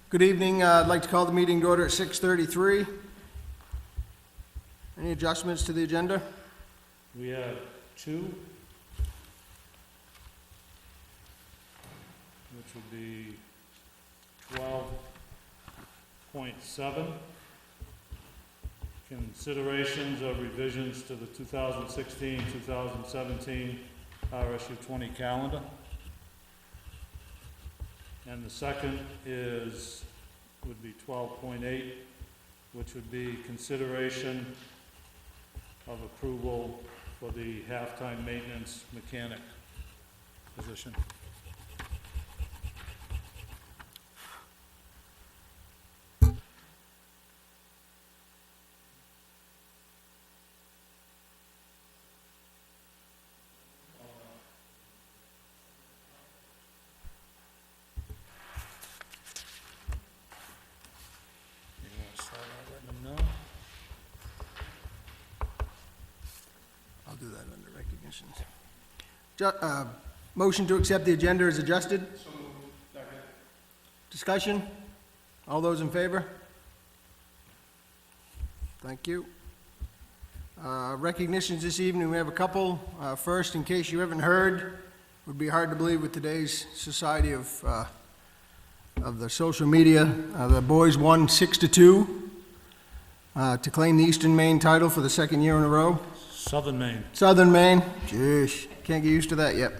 Good evening. I'd like to call the meeting to order at 6:33. Any adjustments to the agenda? We have two, which would be 12.7, considerations of revisions to the 2016-2017 RSU 20 calendar. And the second would be 12.8, which would be consideration of approval for the halftime maintenance mechanic position. You want to start out letting them know? I'll do that under recognitions. Motion to accept the agenda as adjusted? So moved. Second. Discussion? All those in favor? Thank you. Recognitions this evening, we have a couple. First, in case you haven't heard, would be hard to believe with today's society of the social media. The boys won 6-2 to claim the Eastern Maine title for the second year in a row. Southern Maine. Southern Maine, jeez, can't get used to that yet.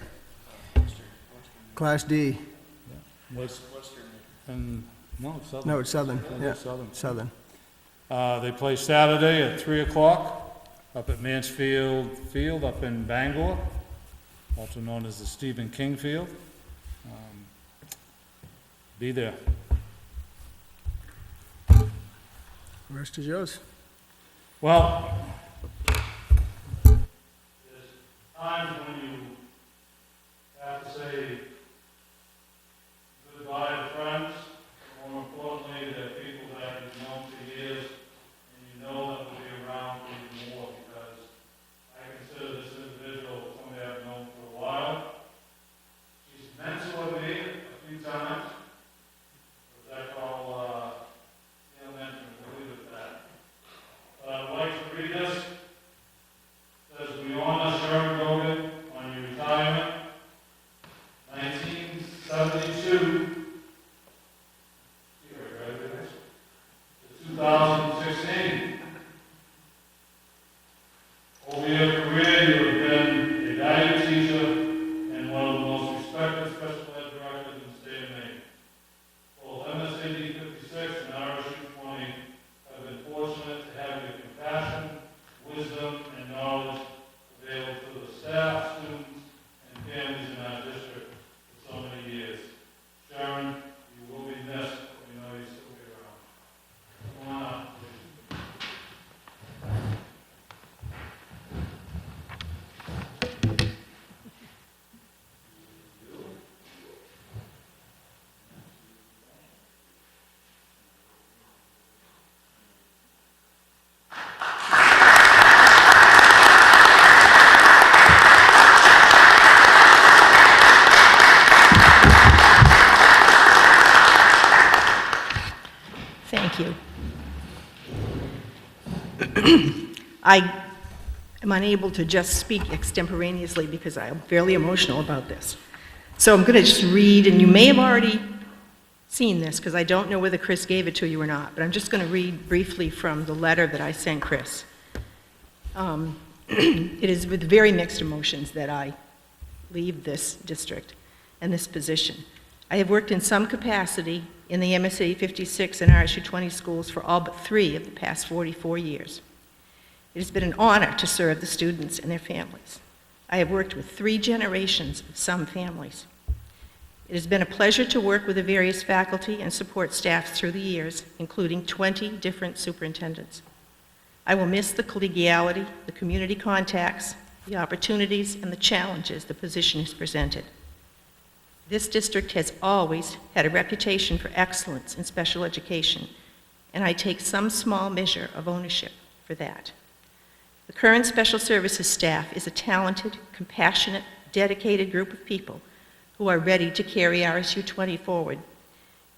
Class D. Was, and, no, it's Southern. No, it's Southern, yeah, Southern. Southern. They play Saturday at 3 o'clock up at Mansfield Field up in Bangor, also known as the Stephen King Field. Be there. The rest is yours. Well, there's times when you have to say goodbye to friends, but more importantly, they're people that you've known for years, and you know that will be around for you more, because I consider this individual somebody I've known for a while. She's mentored me a few times. What I call mentoring, we'll leave it at that. But I'd like to read this. It says, we honor Sharon Logan on your retirement. 1972 to 2016. Over your career, you have been a valued teacher and one of the most respected special ed directors in the state of Maine. Both MSAD 56 and RSU 20 have been fortunate to have your compassion, wisdom, and knowledge available to the staff, students, and families in our district for so many years. Sharon, you will be missed, but we know you'll still be around. Come on up, please. Thank you. I am unable to just speak extemporaneously because I am fairly emotional about this. So I'm going to just read, and you may have already seen this because I don't know whether Chris gave it to you or not, but I'm just going to read briefly from the letter that I sent Chris. It is with very mixed emotions that I leave this district and this position. I have worked in some capacity in the MSA 56 and RSU 20 schools for all but 3 of the past 44 years. It has been an honor to serve the students and their families. I have worked with 3 generations of some families. It has been a pleasure to work with the various faculty and support staffs through the years, including 20 different superintendents. I will miss the collegiality, the community contacts, the opportunities, and the challenges the position has presented. This district has always had a reputation for excellence in special education, and I take some small measure of ownership for that. The current special services staff is a talented, compassionate, dedicated group of people who are ready to carry RSU 20 forward.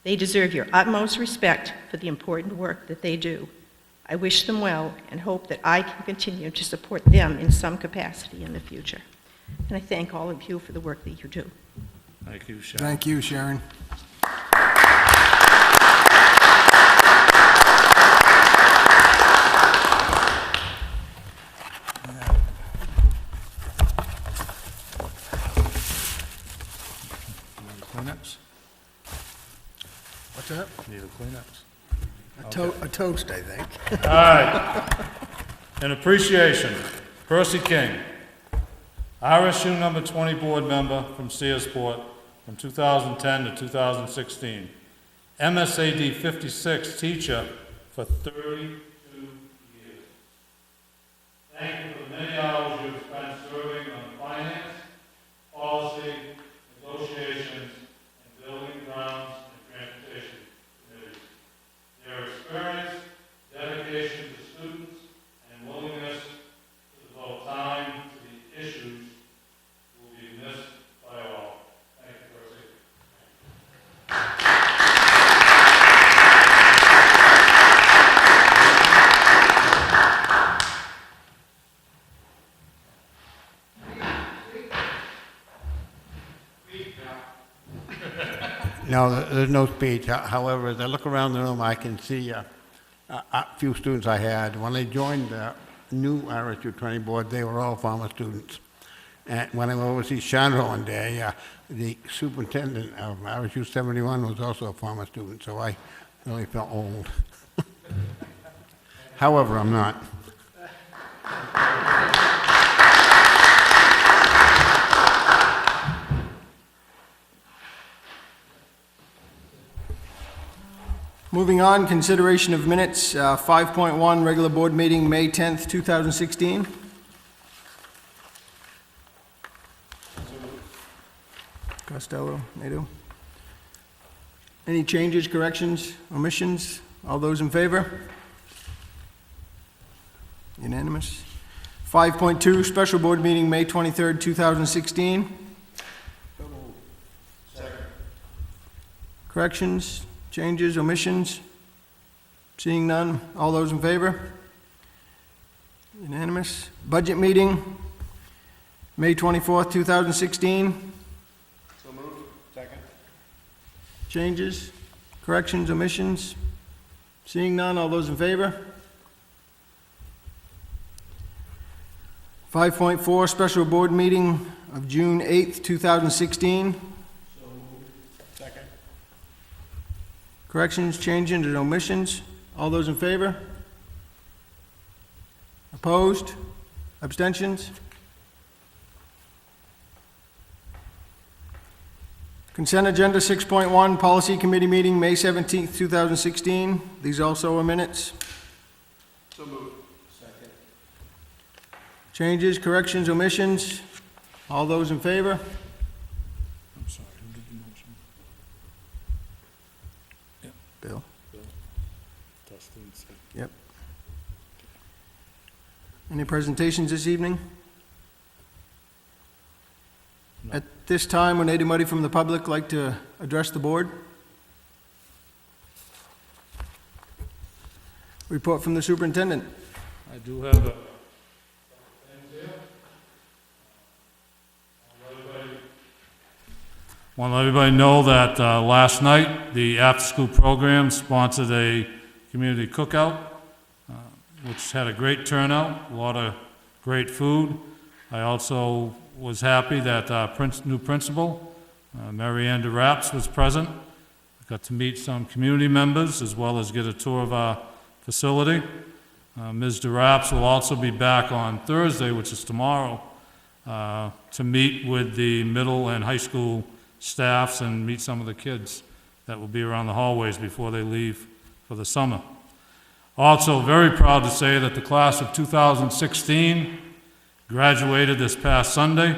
They deserve your utmost respect for the important work that they do. I wish them well and hope that I can continue to support them in some capacity in the future. And I thank all of you for the work that you do. Thank you, Sharon. Thank you, Sharon. Kleenex? What's that? Need a Kleenex? A toast, I think. All right. In appreciation, Percy King, RSU number 20 board member from Searsport from 2010 to 2016. MSAD 56 teacher for 32 years. Thank you for the many hours you've spent serving on finance, policy, negotiations, and building grounds and transportation committees. Your experience, dedication to students, and willingness to devote time to the issues will be missed by all. Thank you, Percy. No, there's no speech. However, as I look around the room, I can see a few students I had. When I joined the new RSU 20 board, they were all former students. And when I went over to see Chandra one day, the superintendent of RSU 71 was also a former student, so I really felt old. However, I'm not. Moving on, consideration of minutes, 5.1, regular board meeting, May 10th, 2016. Costello, Nato. Any changes, corrections, omissions? All those in favor? Unanimous. 5.2, special board meeting, May 23rd, 2016. Corrections, changes, omissions? Seeing none, all those in favor? Unanimous. Budget meeting, May 24th, 2016. So moved. Second. Changes, corrections, omissions? Seeing none, all those in favor? 5.4, special board meeting of June 8th, 2016. Second. Corrections, changes, and omissions? All those in favor? Opposed? Abstentions? Consent agenda 6.1, policy committee meeting, May 17th, 2016. These also are minutes. So moved. Second. Changes, corrections, omissions? All those in favor? I'm sorry, who did the motion? Bill? Bill. Dustin, second. Yep. Any presentations this evening? No. At this time, would anybody from the public like to address the board? Report from the superintendent. I do have a want to let everybody know that last night, the after-school program sponsored a community cookout, which had a great turnout, a lot of great food. I also was happy that our new principal, Mary Ann DeRaps, was present. I got to meet some community members as well as get a tour of our facility. Ms. DeRaps will also be back on Thursday, which is tomorrow, to meet with the middle and high school staffs and meet some of the kids that will be around the hallways before they leave for the summer. Also, very proud to say that the class of 2016 graduated this past Sunday.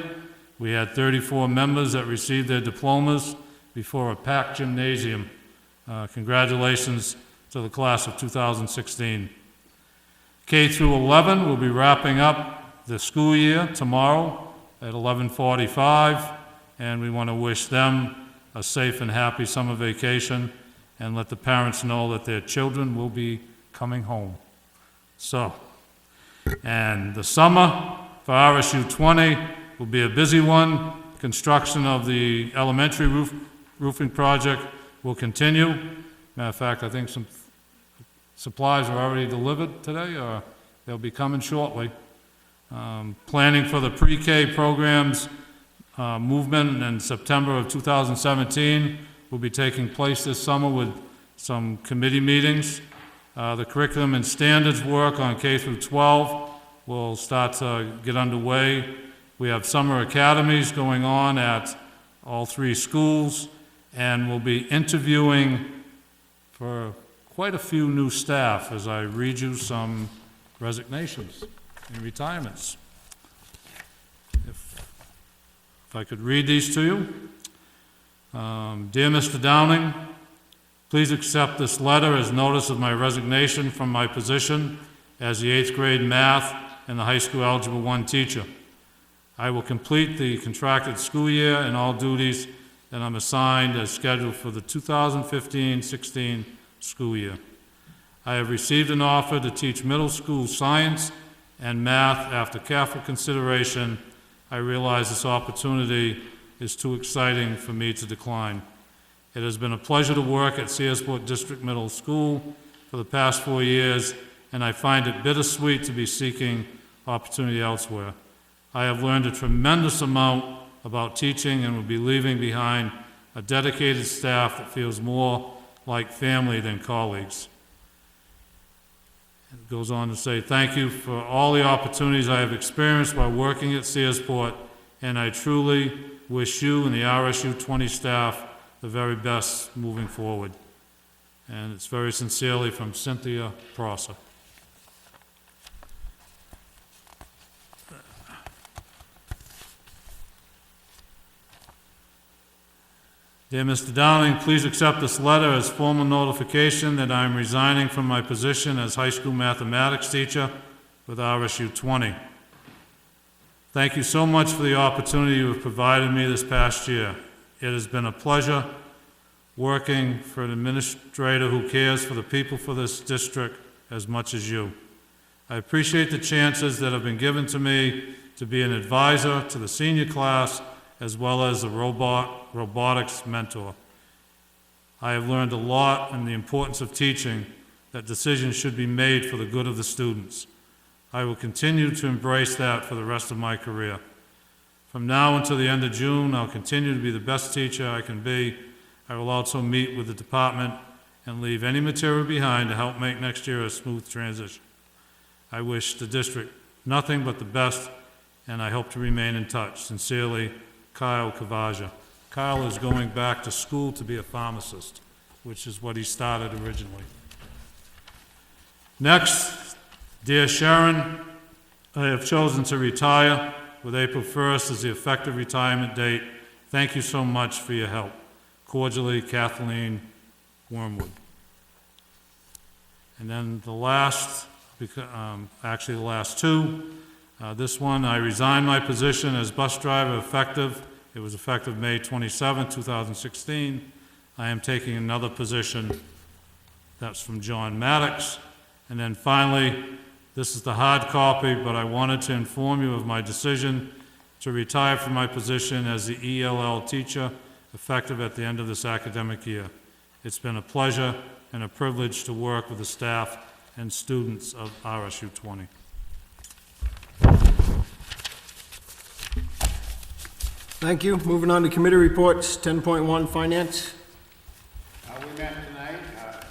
We had 34 members that received their diplomas before a packed gymnasium. Congratulations to the class of 2016. K through 11 will be wrapping up the school year tomorrow at 11:45, and we want to wish them a safe and happy summer vacation and let the parents know that their children will be coming home. So, and the summer for RSU 20 will be a busy one. Construction of the elementary roofing project will continue. Matter of fact, I think some supplies are already delivered today, or they'll be coming shortly. Planning for the pre-K programs movement in September of 2017 will be taking place this summer with some committee meetings. The curriculum and standards work on K through 12 will start to get underway. We have summer academies going on at all 3 schools, and we'll be interviewing for quite a few new staff as I read you some resignations and retirements. If I could read these to you. Dear Mr. Downing, please accept this letter as notice of my resignation from my position as the 8th grade math and the high school Algebra 1 teacher. I will complete the contracted school year and all duties that I'm assigned as scheduled for the 2015-16 school year. I have received an offer to teach middle school science and math. After careful consideration, I realize this opportunity is too exciting for me to decline. It has been a pleasure to work at Searsport District Middle School for the past 4 years, and I find it bittersweet to be seeking opportunity elsewhere. I have learned a tremendous amount about teaching and will be leaving behind a dedicated staff that feels more like family than colleagues. It goes on to say, thank you for all the opportunities I have experienced while working at Searsport, and I truly wish you and the RSU 20 staff the very best moving forward. And it's very sincerely from Cynthia Prosser. Dear Mr. Downing, please accept this letter as formal notification that I am resigning from my position as high school mathematics teacher with RSU 20. Thank you so much for the opportunity you have provided me this past year. It has been a pleasure working for an administrator who cares for the people for this district as much as you. I appreciate the chances that have been given to me to be an advisor to the senior class as well as a robotics mentor. I have learned a lot in the importance of teaching, that decisions should be made for the good of the students. I will continue to embrace that for the rest of my career. From now until the end of June, I'll continue to be the best teacher I can be. I will also meet with the department and leave any material behind to help make next year a smooth transition. I wish the district nothing but the best, and I hope to remain in touch. Sincerely, Kyle Kavaja. Kyle is going back to school to be a pharmacist, which is what he started originally. Next, dear Sharon, I have chosen to retire with April 1st as the effective retirement date. Thank you so much for your help. Cordially, Kathleen Wormwood. And then the last, actually the last two, this one, I resigned my position as bus driver it was effective May 27, 2016. I am taking another position. That's from John Maddox. And then finally, this is the hard copy, but I wanted to inform you of my decision to retire from my position as the ELL teacher, effective at the end of this academic year. It's been a pleasure and a privilege to work with the staff and students of RSU 20. Thank you. Moving on to committee reports, 10.1, Finance. We met tonight,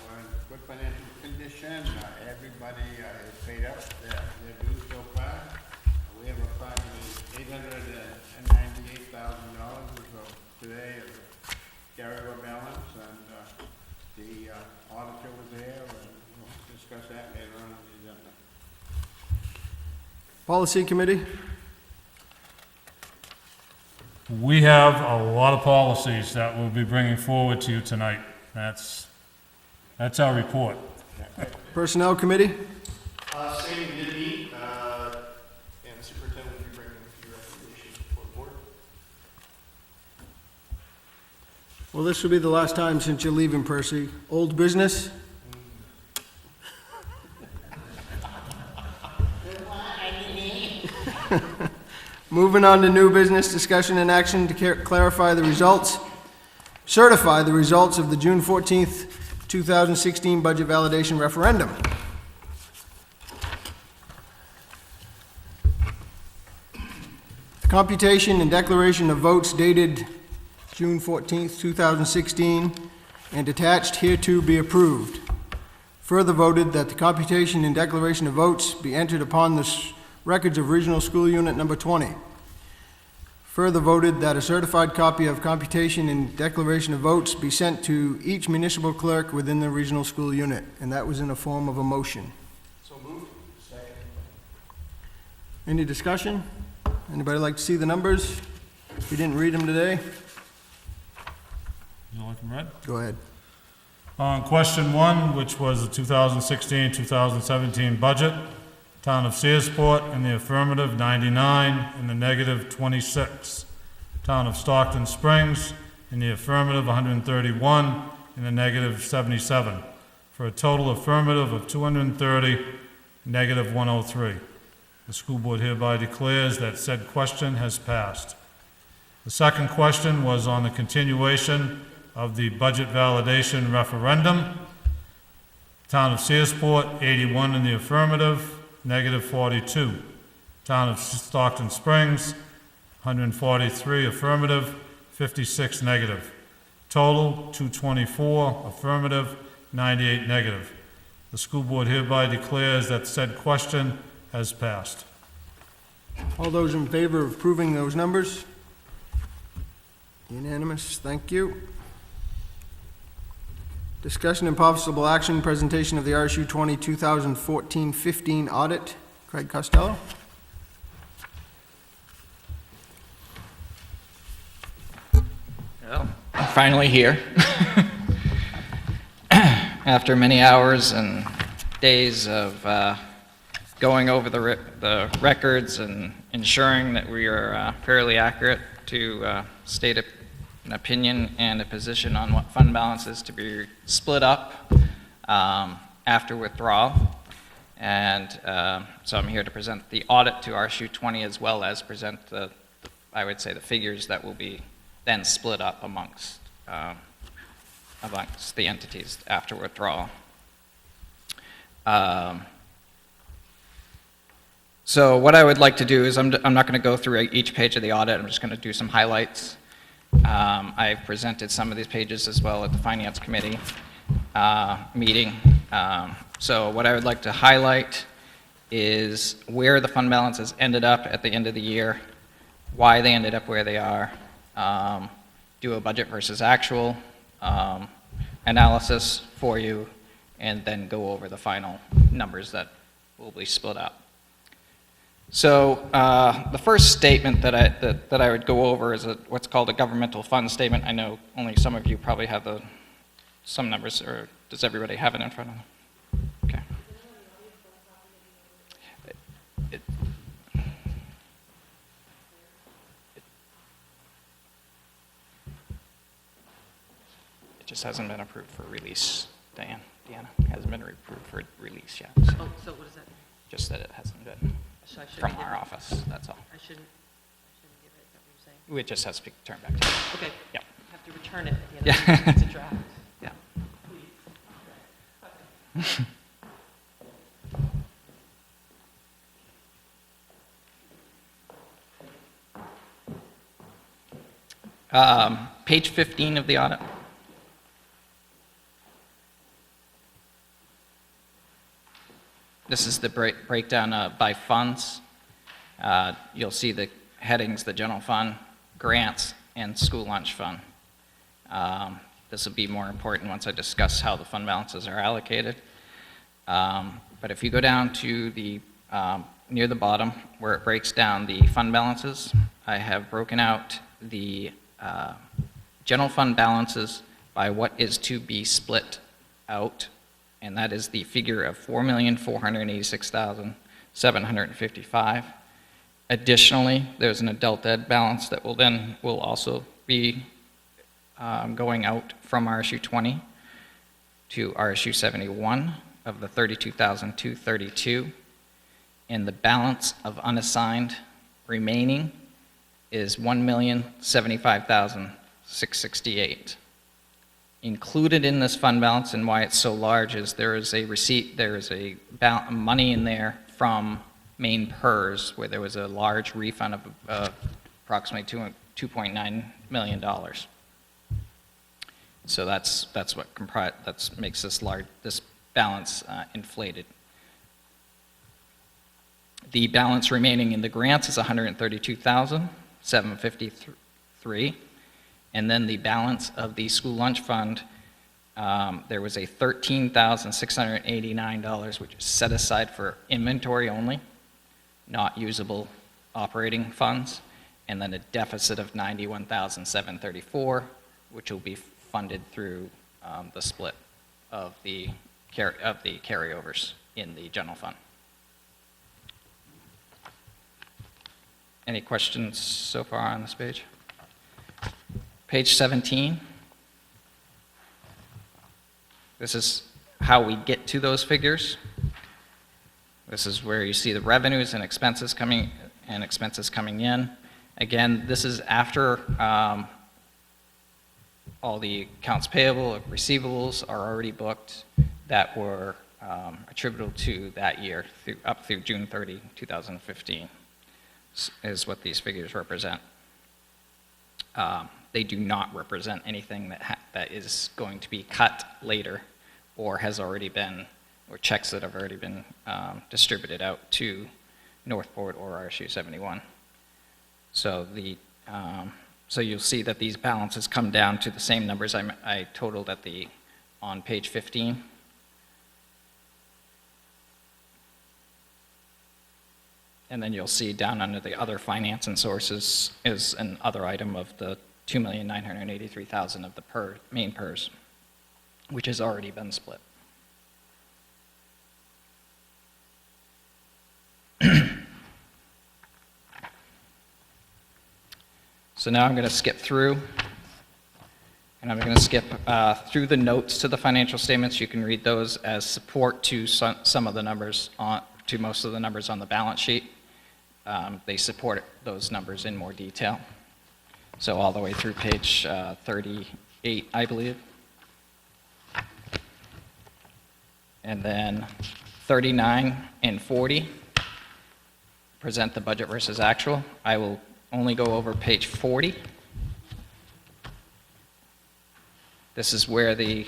we're in good financial condition, everybody has paid up their dues so far. We have approximately $898,000 or so today as a carryover balance, and the auditor was there, and we'll discuss that later on in the agenda. Policy Committee. We have a lot of policies that we'll be bringing forward to you tonight. That's our report. Personnel Committee. Same, we did meet, and the superintendent will be bringing a few recommendations before the board. Well, this will be the last time since you're leaving, Percy. Old business? Moving on to new business, discussion and action to clarify the results, certify the results of the June 14th, 2016 budget validation referendum. The computation and declaration of votes dated June 14th, 2016, and attached hereto be approved. Further voted that the computation and declaration of votes be entered upon the records of Regional School Unit Number 20. Further voted that a certified copy of computation and declaration of votes be sent to each municipal clerk within the regional school unit, and that was in the form of a motion. So moved. Second. Any discussion? Anybody like to see the numbers? We didn't read them today. You like them read? Go ahead. On question 1, which was the 2016-2017 budget, Town of Searsport in the affirmative 99, in the negative 26. Town of Stockton Springs in the affirmative 131, in the negative 77, for a total affirmative of 230, negative 103. The school board hereby declares that said question has passed. The second question was on the continuation of the budget validation referendum. Town of Searsport, 81 in the affirmative, negative 42. Town of Stockton Springs, 143 affirmative, 56 negative. Total, 224 affirmative, 98 negative. The school board hereby declares that said question has passed. All those in favor of approving those numbers? Unanimous, thank you. Discussion and possible action, presentation of the RSU 20 2014-15 audit. Craig Costello. Well, I'm finally here. After many hours and days of going over the records and ensuring that we are fairly accurate to state an opinion and a position on what fund balance is to be split up after withdrawal. And so I'm here to present the audit to RSU 20 as well as present I would say the figures that will be then split up amongst the entities after withdrawal. So what I would like to do is I'm not going to go through each page of the audit. I'm just going to do some highlights. I've presented some of these pages as well at the Finance Committee meeting. So what I would like to highlight is where the fund balances ended up at the end of the year, why they ended up where they are, do a budget versus actual analysis for you, and then go over the final numbers that will be split up. So the first statement that I would go over is what's called a governmental fund statement. I know only some of you probably have some numbers, or does everybody have it in front of them? Okay. It just hasn't been approved for release, Deanna. It hasn't been approved for release yet. So So what does that mean? just that it hasn't been So I shouldn't from give our it- office, that's all. I shouldn't give it, is that what you're saying? It just has to be turned back to you. Okay. Yeah. You have to return it at the Yeah. end of the, it's a draft. Yeah. Page 15 of the audit. This is the breakdown by funds. You'll see the headings, the general fund, grants, and school lunch fund. This will be more important once I discuss how the fund balances are allocated. But if you go down to the near the bottom where it breaks down the fund balances, I have broken out the general fund balances by what is to be split out, and that is the figure of $4,486,755. Additionally, there's an adult ed balance that will also be going out from RSU 20 to RSU 71 of the $32,232, and the balance of unassigned remaining is $1,075,668. Included in this fund balance, and why it's so large, is there is a money in there from Maine PERS, where there was a large refund of approximately $2.9 million. So that's what makes this balance inflated. The balance remaining in the grants is $132,753, and then the balance of the school lunch fund, there was a $13,689, which is set aside for inventory only, not usable operating funds, and then a deficit of $91,734, which will be funded through the split of the carryovers in the general fund. Any questions so far on this page? Page 17. This is how we get to those figures. This is where you see the revenues and expenses coming in. Again, this is after all the accounts payable, receivables are already booked that were attributable to that year up through June 30, 2015, is what these figures represent. They do not represent anything that is going to be cut later or has already been, or checks that have already been distributed out to Northport or RSU 71. So you'll see that these balances come down to the same numbers I totaled on page 15. And then you'll see down under the other finance and sources is an other item of the $2,983,000 of the main PERS, which has already been split. So now I'm going to skip through, and I'm going to skip through the notes to the financial statements. You can read those as support to some of the numbers, to most of the numbers on the balance sheet. They support those numbers in more detail. So all the way through page 38, I believe. And then 39 and 40 present the budget versus actual. I will only go over page 40. This is where the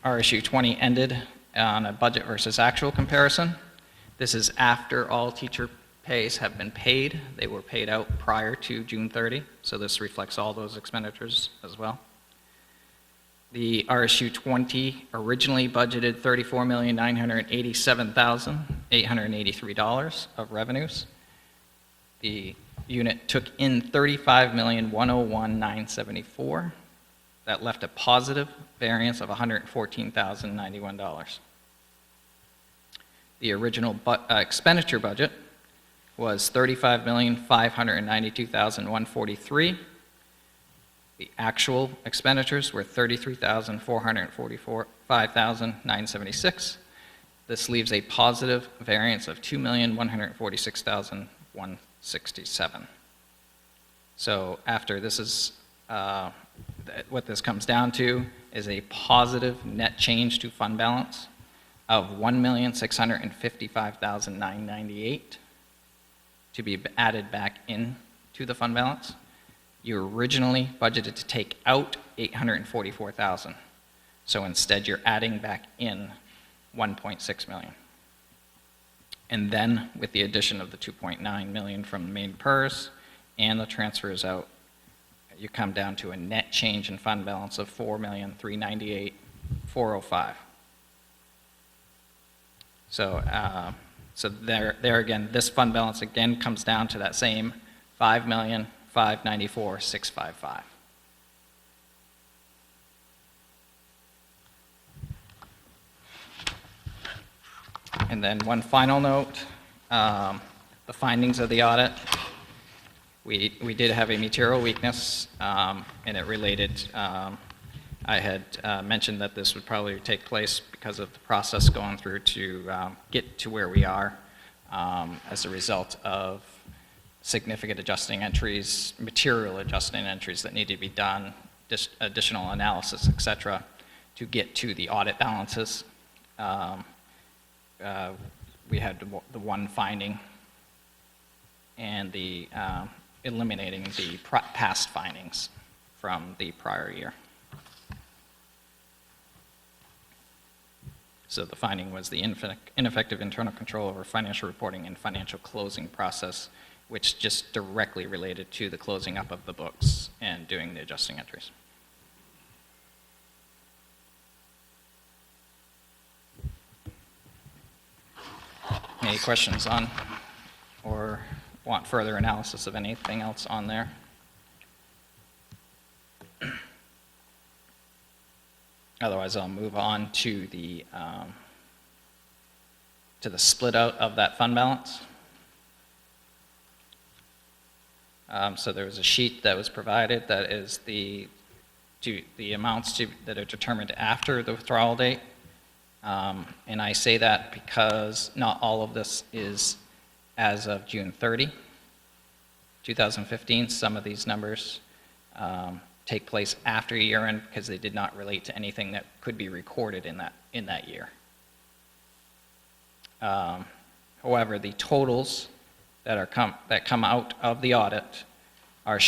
RSU 20 ended on a budget versus actual comparison. This is after all teacher pays have been paid. They were paid out prior to June 30, so this reflects all those expenditures as well. The RSU 20 originally budgeted $34,987,883 of revenues. The unit took in $35,101,974. That left a positive variance of $114,091. The original expenditure budget was $35,592,143. The actual expenditures were $33,445,976. This leaves a positive variance of $2,146,167. So after this is, what this comes down to is a positive net change to fund balance of $1,655,998 to be added back in to the fund balance. You originally budgeted to take out $844,000. So instead you're adding back in $1.6 million. And then with the addition of the $2.9 million from the main PERS and the transfers out, you come down to a net change in fund balance of $4,398,405. So there again, this fund balance again comes down to that same $5,594,655. And then one final note, the findings of the audit. We did have a material weakness, and it related, I had mentioned that this would probably take place because of the process going through to get to where we are as a result of significant adjusting entries, material adjusting entries that need to be done, additional analysis, et cetera, to get to the audit balances. We had the one finding and the eliminating the past findings from the prior year. So the finding was the ineffective internal control over financial reporting and financial closing process, which just directly related to the closing up of the books and doing the adjusting entries. Any questions on or want further analysis of anything else on there? Otherwise, I'll move on to the split out of that fund balance. So there was a sheet that was provided that is the amounts that are determined after the withdrawal date. And I say that because not all of this is as of June 30, 2015. Some of these numbers take place after year end because they did not relate to anything that could be recorded in that year. However, the totals that come out of the audit are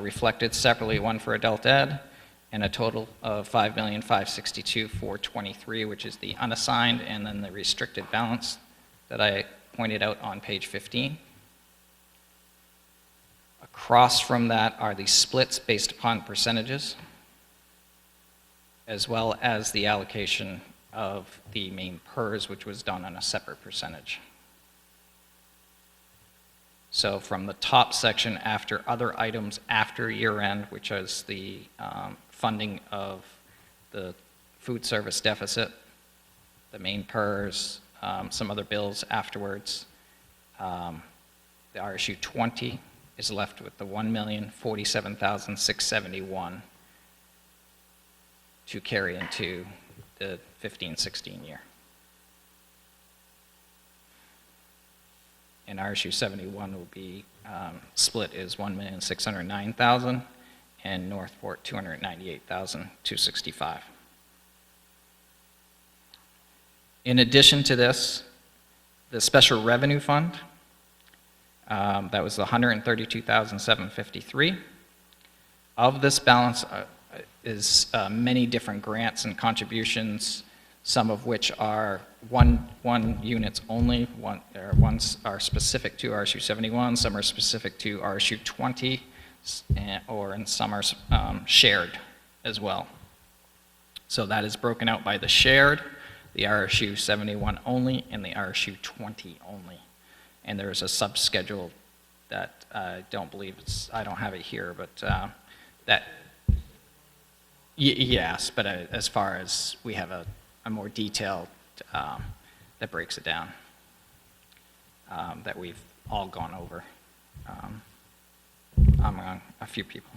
reflected separately, one for adult ed and a total of $5,562,423, which is the unassigned, and then the restricted balance that I pointed out on page 15. Across from that are the splits based upon percentages, as well as the allocation of the main PERS, which was done on a separate percentage. So from the top section after other items after year end, which is the funding of the food service deficit, the main PERS, some other bills afterwards, the RSU 20 is left with the $1,047,671 to carry into the 15-16 year. And RSU 71 will be split is $1,609,000 and Northport $298,265. In addition to this, the special revenue fund, that was the $132,753. Of this balance is many different grants and contributions, some of which are one units only. Ones are specific to RSU 71, some are specific to RSU 20, and some are shared as well. So that is broken out by the shared, the RSU 71 only, and the RSU 20 only. And there's a subschedule that I don't believe I don't have it here, but yes, but as far as we have a more detailed that breaks it down, that we've all gone over among a few people.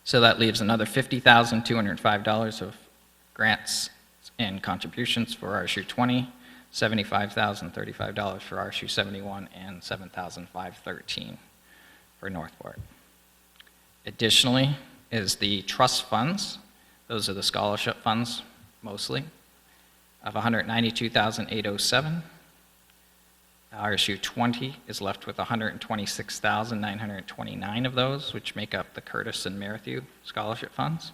So that leaves another $50,205 of grants and contributions for RSU 20, $75,035 for RSU 71, and $7,513 for Northport. Additionally is the trust funds. Those are the scholarship funds, mostly, of $192,807. RSU 20 is left with $126,929 of those, which make up the Curtis and Merrithew scholarship funds.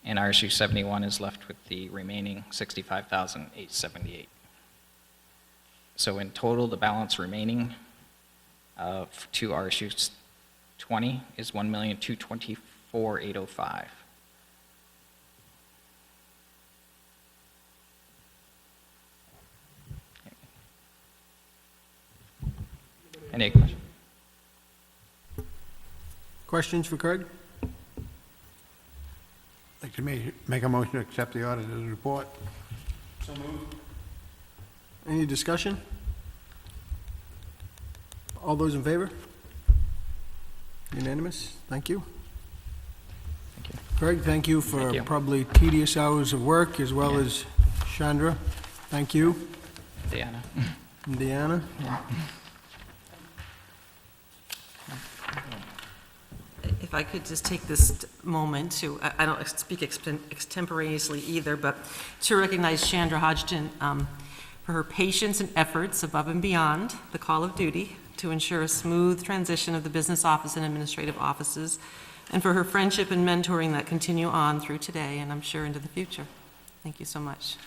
And RSU 71 is left with the remaining $65,878. So in total, the balance remaining to RSU 20 is $1,224,805. Any questions? Questions for Craig? I'd like to make a motion to accept the auditor's report. So moved. Any discussion? All those in favor? Unanimous? Thank you. Thank you. Craig, thank you for Thank you. probably tedious hours of work, as well Yeah. as Chandra. Thank you. Deanna. And Deanna. If I could just take this moment to, I don't speak extemporaneously either, but to recognize Chandra Hodgson for her patience and efforts above and beyond the call of duty to ensure a smooth transition of the business office and administrative offices, and for her friendship and mentoring that continue on through today and I'm sure into the future. Thank you so much.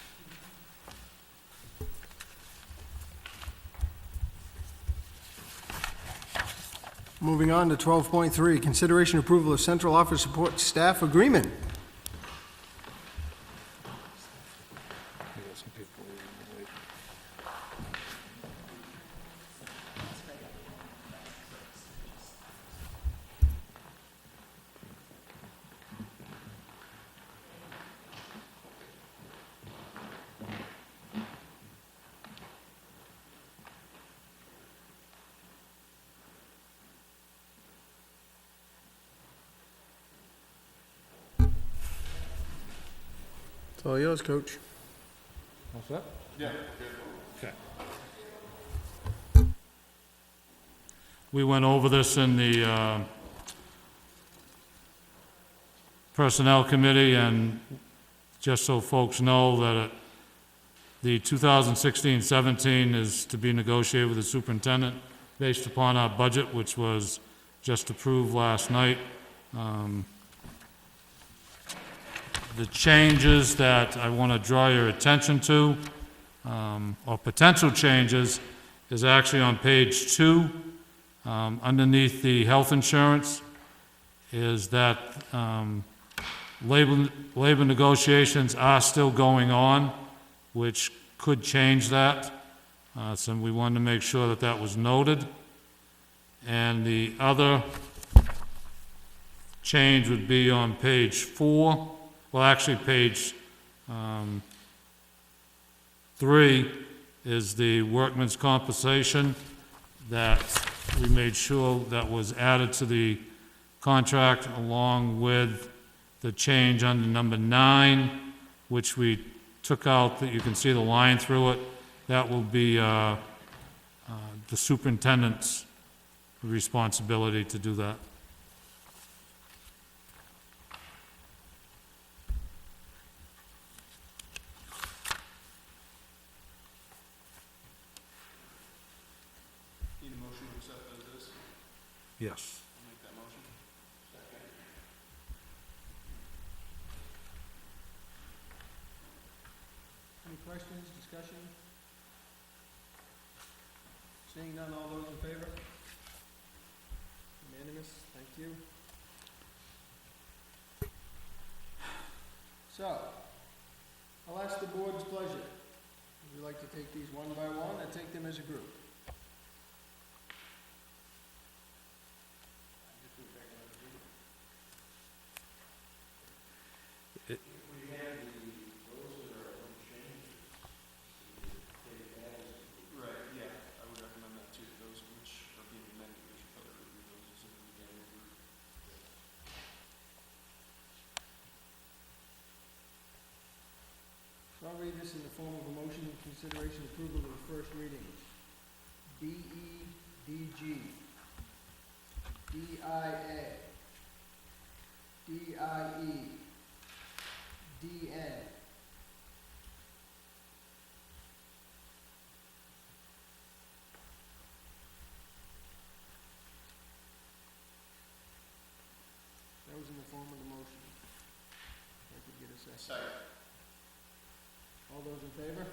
Moving on to 12.3, consideration approval of central office support staff agreement. We got some people waiting. It's all yours, Coach. All set? Yeah. Okay. We went over this in the Personnel Committee, and just so folks know that the 2016-17 is to be negotiated with the superintendent based upon our budget, which was just approved last night. The changes that I want to draw your attention to, or potential changes, is actually on page 2, underneath the health insurance, is that labor negotiations are still going on, which could change that. So we wanted to make sure that that was noted. And the other change would be on page 4. Well, actually, page 3 is the workman's compensation that we made sure that was added to the contract, along with the change under number 9, which we took out, that you can see the line through it. That will be the superintendent's responsibility to do that. Need a motion to accept as is? Yes. I'll make that motion. Second. Any questions, discussion? Seeing none, all those in favor? Unanimous, thank you. So, I'll ask the board's pleasure. Would you like to take these one by one, or take them as a group? Right, yeah, I would recommend that too. Those which are being amended, we should probably review those as a beginning group. So I'll read this in the form of a motion, consideration approval of the first readings. D-E-D-G, D-I-A, D-I-E, D-N. That was in the form of the motion. If I could get a second. Second. All those in favor?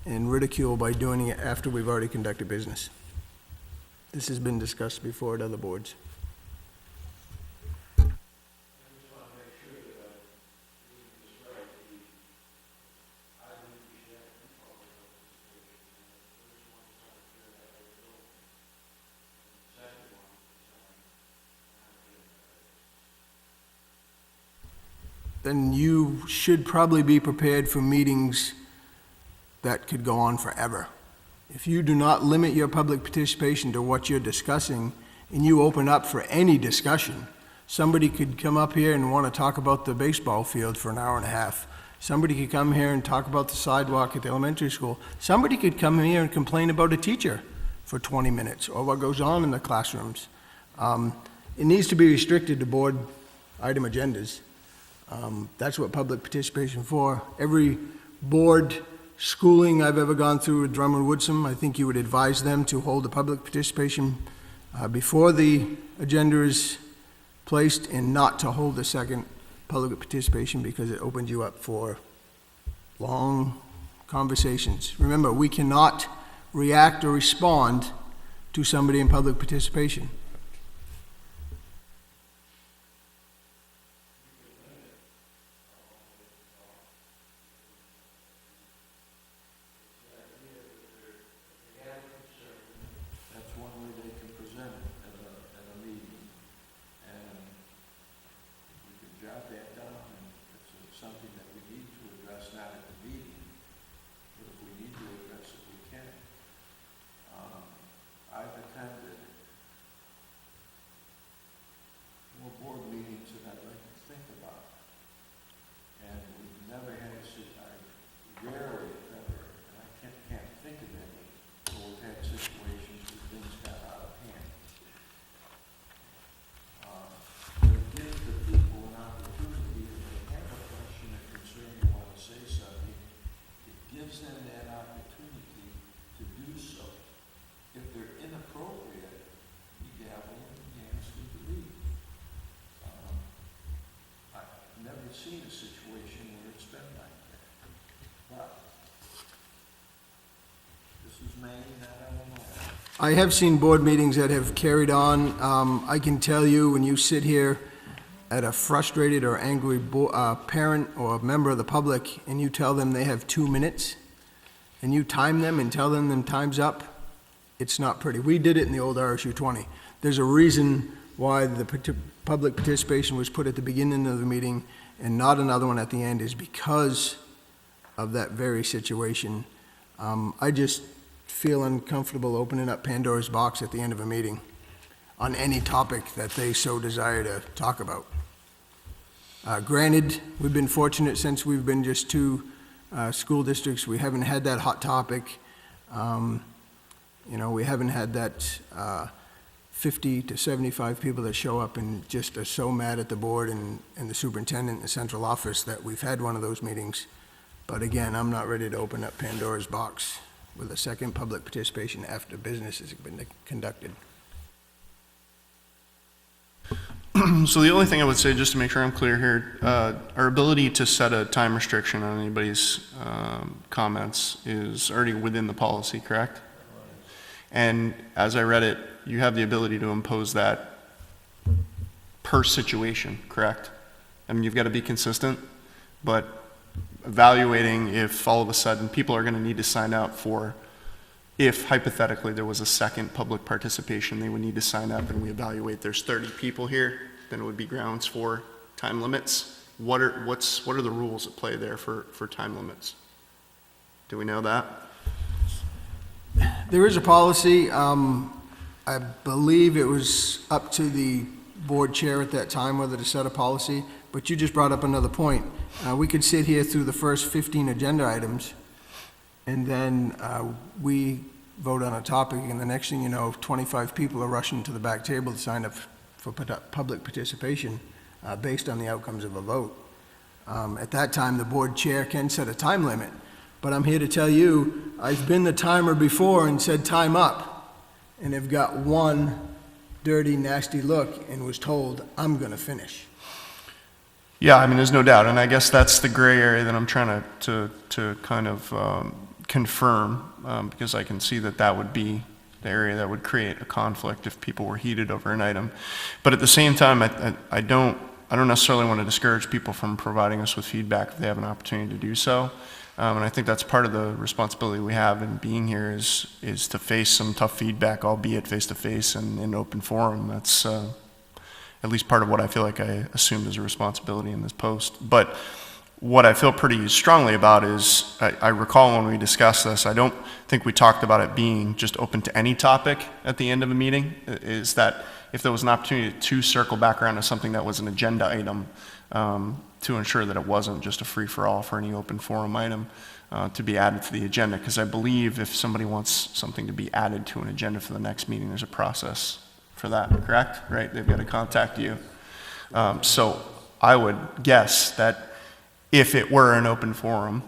and ridicule by doing it after we've already conducted business. This has been discussed before at other boards. Then you should probably be prepared for meetings that could go on forever. If you do not limit your public participation to what you're discussing, and you open up for any discussion, somebody could come up here and want to talk about the baseball field for an hour and a half. Somebody could come here and talk about the sidewalk at the elementary school. Somebody could come here and complain about a teacher for 20 minutes, or what goes on in the classrooms. It needs to be restricted to board item agendas. That's what public participation for. Every board schooling I've ever gone through with Drummond Woodsum, I think you would advise them to hold a public participation before the agenda is placed, and not to hold a second public participation, because it opens you up for long conversations. Remember, we cannot react or respond to somebody in public participation. That's one way they can present it at a meeting. And we can jot that down, and it's something that we need to address, not at the meeting, but if we need to address it, we can. I've attended more board meetings than I'd like to think about. And we've never had a rarely, if ever, and I can't think of any, where we've had situations where things got out of hand. But it gives the people an opportunity, if they have a question or concern, they want to say something, it gives them that opportunity to do so. If they're inappropriate, you gavel and you ask them to leave. I've never seen a situation where it's been like that. But this is Maine, I don't know. I have seen board meetings that have carried on. I can tell you, when you sit here at a frustrated or angry parent or a member of the public, and you tell them they have 2 minutes, and you time them and tell them time's up, it's not pretty. We did it in the old RSU 20. There's a reason why the public participation was put at the beginning of the meeting and not another one at the end, is because of that very situation. I just feel uncomfortable opening up Pandora's box at the end of a meeting on any topic that they so desire to talk about. Granted, we've been fortunate since we've been just 2 school districts. We haven't had that hot topic. We haven't had that 50 to 75 people that show up and just are so mad at the board and the superintendent in the central office that we've had one of those meetings. But again, I'm not ready to open up Pandora's box with a second public participation after business has been conducted. So the only thing I would say, just to make sure I'm clear here, our ability to set a time restriction on anybody's comments is already within the policy, correct? And as I read it, you have the ability to impose that per situation, correct? I mean, you've got to be consistent, but evaluating if all of a sudden people are going to need to sign up for, if hypothetically there was a second public participation, they would need to sign up, and we evaluate there's 30 people here, then it would be grounds for time limits. What are the rules at play there for time limits? Do we know that? There is a policy. I believe it was up to the board chair at that time whether to set a policy, but you just brought up another point. We could sit here through the first 15 agenda items, and then we vote on a topic, and the next thing you know, 25 people are rushing to the back table to sign up for public participation based on the outcomes of a vote. At that time, the board chair can set a time limit, but I'm here to tell you, I've been the timer before and said time up, and have got one dirty, nasty look and was told, I'm going to finish. Yeah, I mean, there's no doubt, and I guess that's the gray area that I'm trying to kind of confirm, because I can see that that would be the area that would create a conflict if people were heated over an item. But at the same time, I don't necessarily want to discourage people from providing us with feedback if they have an opportunity to do so. And I think that's part of the responsibility we have in being here is to face some tough feedback, albeit face-to-face and in open forum. That's at least part of what I feel like I assumed as a responsibility in this post. But what I feel pretty strongly about is, I recall when we discussed this, I don't think we talked about it being just open to any topic at the end of a meeting, is that if there was an opportunity to circle back around to something that was an agenda item, to ensure that it wasn't just a free-for-all for any open forum item to be added to the agenda. Because I believe if somebody wants something to be added to an agenda for the next meeting, there's a process for that, correct? Right? They've got to contact you. So I would guess that if it were an open forum,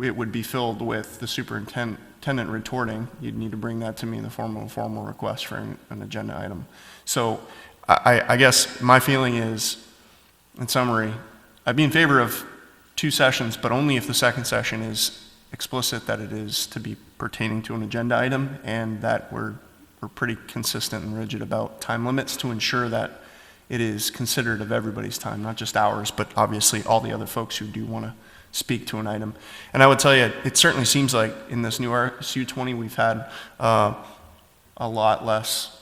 it would be filled with the superintendent retorting. You'd need to bring that to me in the form of a formal request for an agenda item. So I guess my feeling is, in summary, I'd be in favor of 2 sessions, but only if the second session is explicit that it is to be pertaining to an agenda item, and that we're pretty consistent and rigid about time limits to ensure that it is considerate of everybody's time, not just ours, but obviously all the other folks who do want to speak to an item. And I would tell you, it certainly seems like in this new RSU 20, we've had a lot less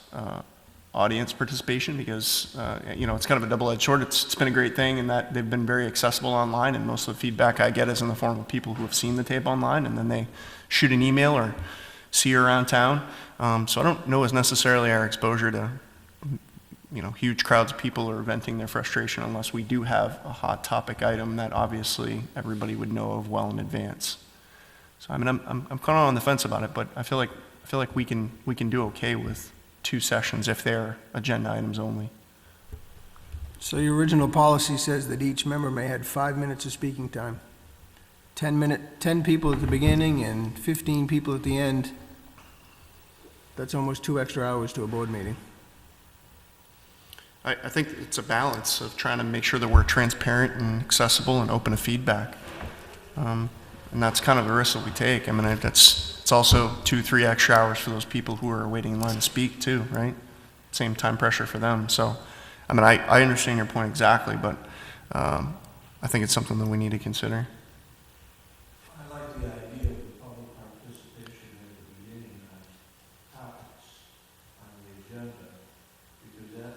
audience participation because, it's kind of a double-edged sword. It's been a great thing in that they've been very accessible online, and most of the feedback I get is in the form of people who have seen the tape online, and then they shoot an email or see her around town. So I don't know as necessarily our exposure to huge crowds of people are venting their frustration unless we do have a hot topic item that obviously everybody would know of well in advance. So I mean, I'm kind of on the fence about it, but I feel like we can do okay with 2 sessions if they're agenda items only. So your original policy says that each member may have 5 minutes of speaking time. 10 people at the beginning and 15 people at the end. That's almost 2 extra hours to a board meeting. I think it's a balance of trying to make sure that we're transparent and accessible and open to feedback. And that's kind of the risk that we take. I mean, it's also 2-3 extra hours for those people who are waiting in line to speak too, right? Same time pressure for them. So, I mean, I understand your point exactly, but I think it's something that we need to consider. I like the idea of the public participation at the beginning on topics on the agenda, because that,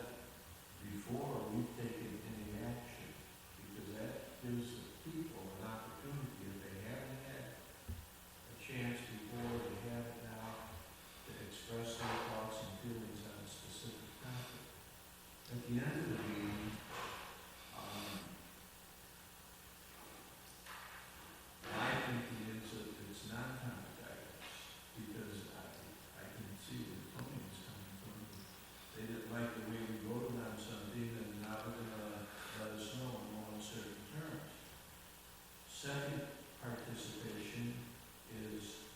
before we've taken any action, because that gives the people an opportunity, if they haven't had a chance before, they have it now, to express their thoughts and feelings on a specific topic. At the end of the meeting, my thinking is that it's non-topic items, because I can see where Tony is coming from. They didn't like the way we voted on something, and now they're gonna let us know in more uncertain terms. Second participation is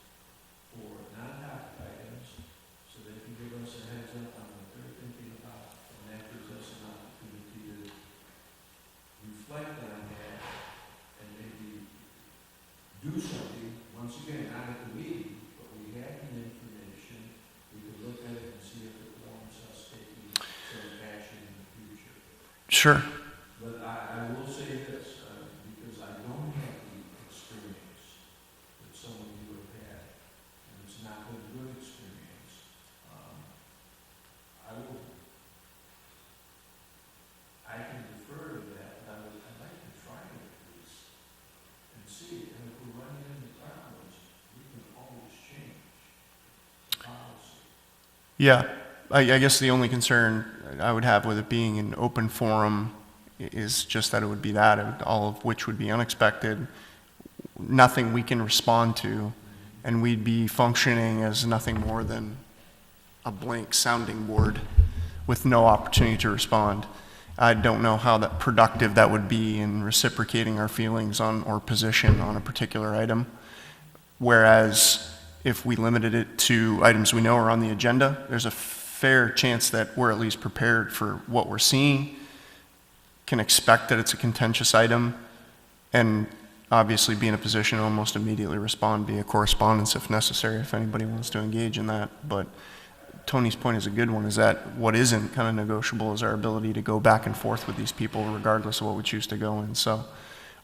for non-topic items, so they can give us a heads up on what they're thinking about, and that gives us an opportunity to reflect on that and maybe do something, once again, not at the meeting, but we have the information, we could look at it and see if it warrants us taking some action in the future. Sure. But I will say this, because I don't have the experience that some of you have had, and it's not been a good experience. I can defer to that, but I'd like to try it at least and see, and if we're running into problems, we can always change the policy. Yeah, I guess the only concern I would have with it being an open forum is just that it would be that, all of which would be unexpected, nothing we can respond to, and we'd be functioning as nothing more than a blank sounding board with no opportunity to respond. I don't know how productive that would be in reciprocating our feelings on or position on a particular item. Whereas if we limited it to items we know are on the agenda, there's a fair chance that we're at least prepared for what we're seeing, can expect that it's a contentious item, and obviously be in a position to almost immediately respond via correspondence if necessary, if anybody wants to engage in that. But Tony's point is a good one, is that what isn't kind of negotiable is our ability to go back and forth with these people regardless of what we choose to go in. So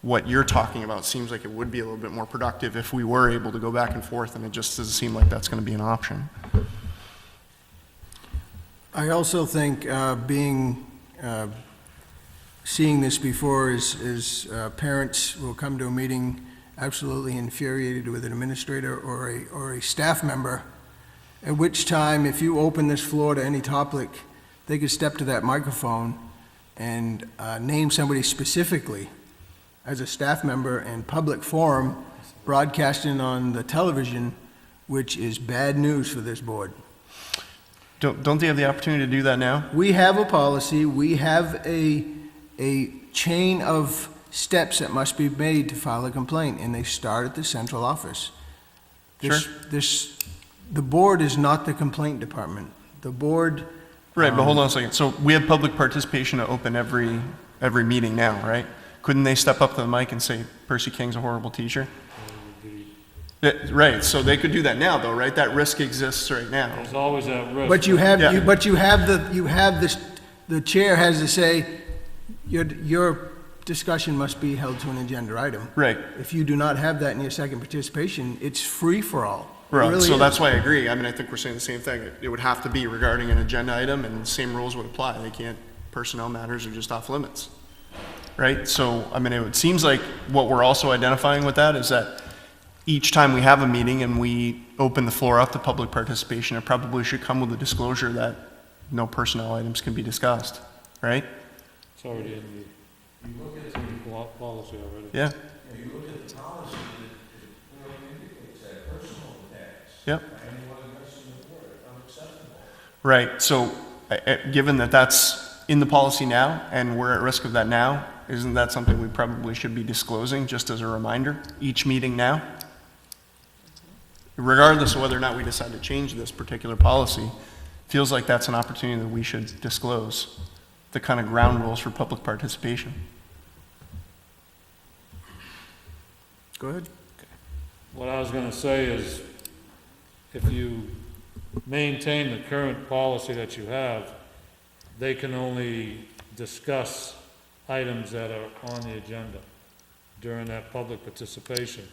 what you're talking about seems like it would be a little bit more productive if we were able to go back and forth, and it just doesn't seem like that's going to be an option. I also think seeing this before is parents will come to a meeting absolutely infuriated with an administrator or a staff member, at which time, if you open this floor to any topic, they could step to that microphone and name somebody specifically as a staff member in public forum, broadcasting on the television, which is bad news for this board. Don't they have the opportunity to do that now? We have a policy, we have a chain of steps that must be made to file a complaint, and they start at the central office. The board is not the complaint department. The board... Right, but hold on a second. So we have public participation to open every meeting now, right? Couldn't they step up to the mic and say, Percy King's a horrible teacher? Right, so they could do that now, though, right? That risk exists right now. There's always that risk. But you have, Yeah. the chair has to say, your discussion must be held to an agenda item. Right. If you do not have that in your second participation, it's free for all. It Right, really so is. that's why I agree. I mean, I think we're saying the same thing. It would have to be regarding an agenda item, and the same rules would apply. They can't, personnel matters are just off limits. Right? So, I mean, it seems like what we're also identifying with that is that each time we have a meeting and we open the floor up to public participation, it probably should come with a disclosure that no personnel items can be discussed, right? It's already in the policy already. Yeah, If you look at the policy, it clearly indicates that personal attacks yep. by anyone addressing the board are unacceptable. Right, so given that that's in the policy now and we're at risk of that now, isn't that something we probably should be disclosing just as a reminder each meeting now? Regardless of whether or not we decide to change this particular policy, feels like that's an opportunity that we should disclose the kind of ground rules for public participation. Go ahead. What I was going to say is, if you maintain the current policy that you have, they can only discuss items that are on the agenda during that public participation.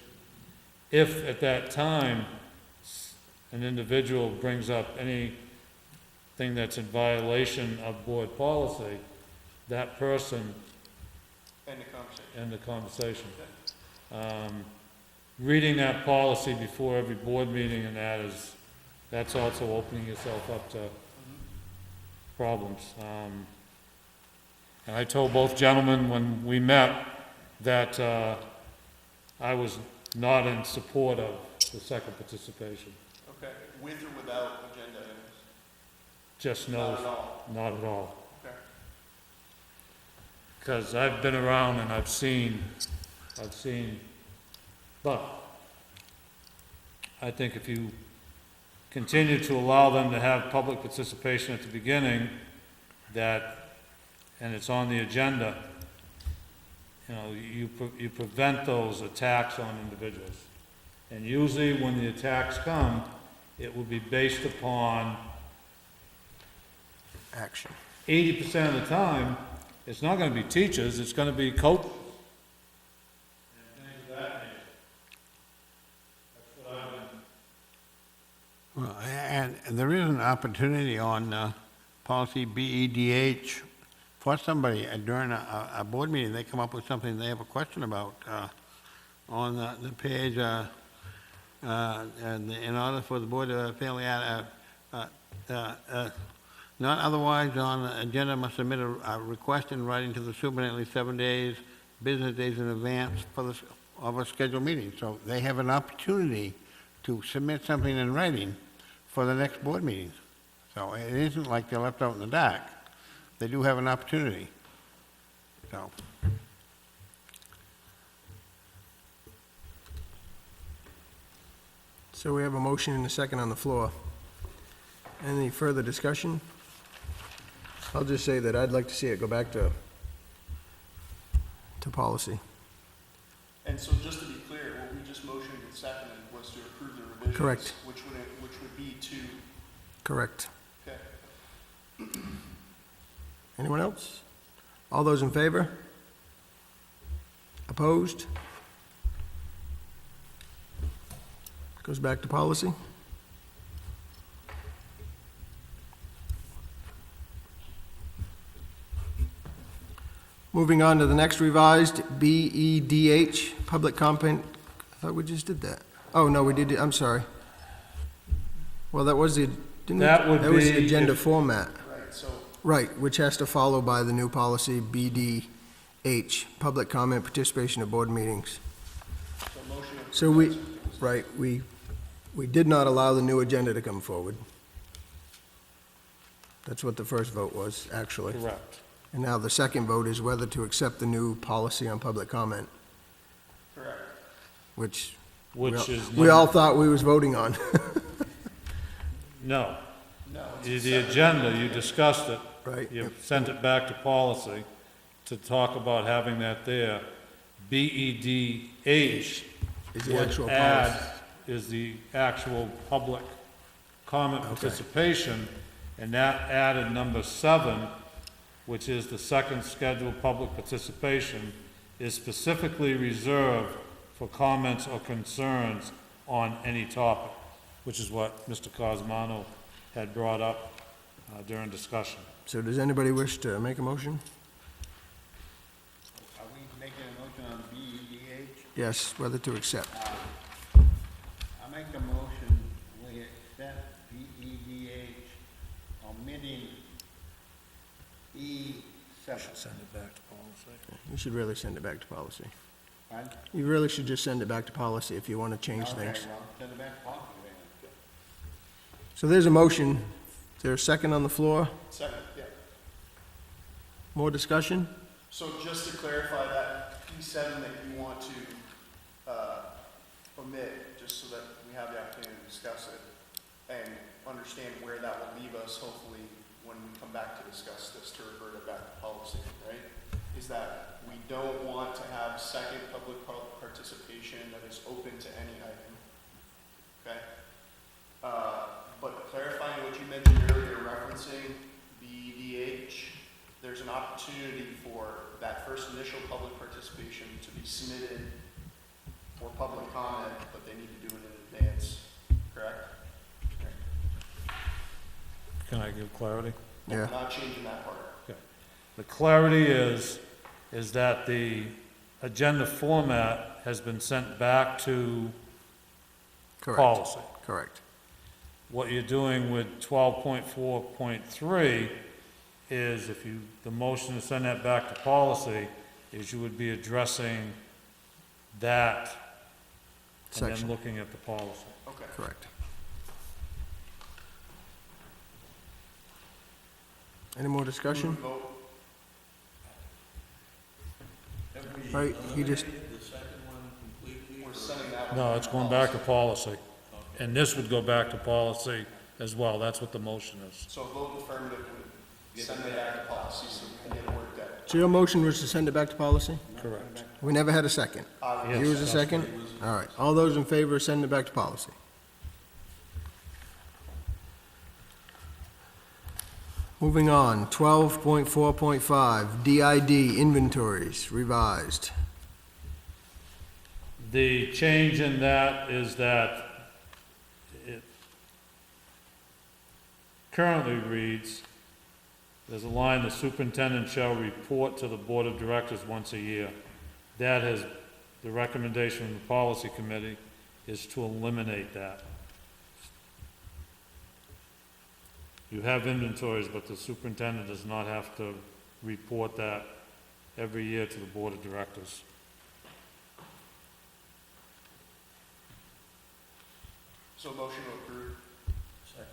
If at that time, an individual brings up anything that's in violation of board policy, that person end the conversation. Reading that policy before every board meeting and that's also opening yourself up to problems. And I told both gentlemen when we met that I was not in support of the second participation. Okay, with or without agenda items? Just Not no, at all. not at all. Okay. Because I've been around and I've seen, but I think if you continue to allow them to have public participation at the beginning, and it's on the agenda, you prevent those attacks on individuals. And usually when the attacks come, it will be based upon Action. 80% of the time, it's not going to be teachers, it's going to be coaches. And things of that nature. That's what I've been. Well, and there is an opportunity on policy BEDH for somebody during a board meeting, they come up with something they have a question about on the page, and in order for the board to fairly not otherwise on the agenda must submit a request in writing to the superintendent at least 7 days, business days in advance of a scheduled meeting. So they have an opportunity to submit something in writing for the next board meeting. So it isn't like they're left out in the dark. They do have an opportunity. So we have a motion and a second on the floor. Any further discussion? I'll just say that I'd like to see it go back to policy. And so just to be clear, what we just motioned and seconded was to approve the revisions. Correct. Which would be to, Correct. okay. Anyone else? All those in favor? Opposed? Goes back to policy. Moving on to the next revised, BEDH, public comment. I thought we just did that. Oh, no, we did, I'm sorry. Well, that was the, didn't we? That would That was the be agenda if- format. Right, so Right, which has to follow by the new policy, BDH, public comment, participation at board meetings. the motion of. So we did not allow the new agenda to come forward. That's what the first vote was, actually. Correct. And now the second vote is whether to accept the new policy on public comment, Correct. which Which is. we all thought we was voting on. No. No, it's The agenda, you discussed it. Right. You sent it back to policy to talk about having that there. BEDH Is the would actual add, policy. is the actual public comment participation, and that added number 7, which is the second scheduled public participation, is specifically reserved for comments or concerns on any topic, which is what Mr. Cosmano had brought up during discussion. So does anybody wish to make a motion? Are we making a motion on BEDH? Yes, whether to accept. I make a motion, we accept BEDH, omitting E7. Send it back to policy. You should really send it back to policy. Fine? You really should just send it back to policy if you want to change Okay, things. well, send it back to policy then. So there's a motion. Is there a second on the floor? Second, yeah. More discussion? So just to clarify that P7 that you want to omit, just so that we have the opportunity to discuss it and understand where that will leave us, hopefully, when we come back to discuss this, to revert it back to policy, right? Is that we don't want to have second public participation that is open to any item, okay? But clarifying what you mentioned earlier, referencing BDH, there's an opportunity for that first initial public participation to be submitted for public comment, but they need to do it in advance, correct? Can I give clarity? Yeah. Not changing that part. Okay. The clarity is that the agenda format has been sent back to Correct. policy. Correct. What you're doing with 12.4.3 is if you, the motion to send that back to policy, is you would be addressing that and then Section. looking at the policy. Okay. Correct. Any more discussion? Vote. Right, you just, We're sending that one. No, it's going back to policy. And this would go back to policy as well. That's what the motion is. So vote affirmative would send it back to policy so we can get it worked out. so your motion was to send it back to policy? Correct. We never had a second. Yes, You was a that's second? All right. All those in favor of sending it back to policy? Moving on, 12.4.5, DID inventories revised. The change in that is that it currently reads, there's a line, the superintendent shall report to the board of directors once a year. That has, the recommendation from the policy committee is to eliminate that. You have inventories, but the superintendent does not have to report that every year to the board of directors. So motion to approve. Second.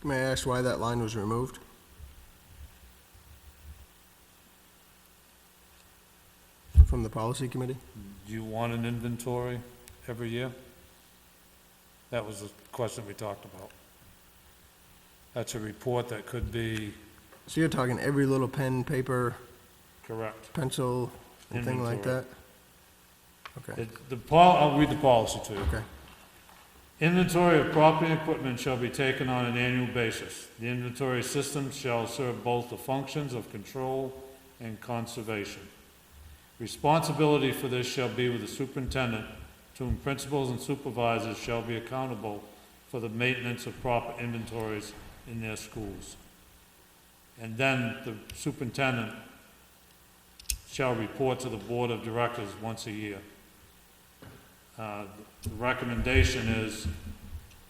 May I ask why that line was removed? From the policy committee? Do you want an inventory every year? That was the question we talked about. That's a report that could be So you're talking every little pen, paper, correct. pencil, and thing like that? Okay, I'll read the policy to you. okay. Inventory of property and equipment shall be taken on an annual basis. The inventory system shall serve both the functions of control and conservation. Responsibility for this shall be with the superintendent, to whom principals and supervisors shall be accountable for the maintenance of proper inventories in their schools. And then the superintendent shall report to the board of directors once a year. The recommendation is,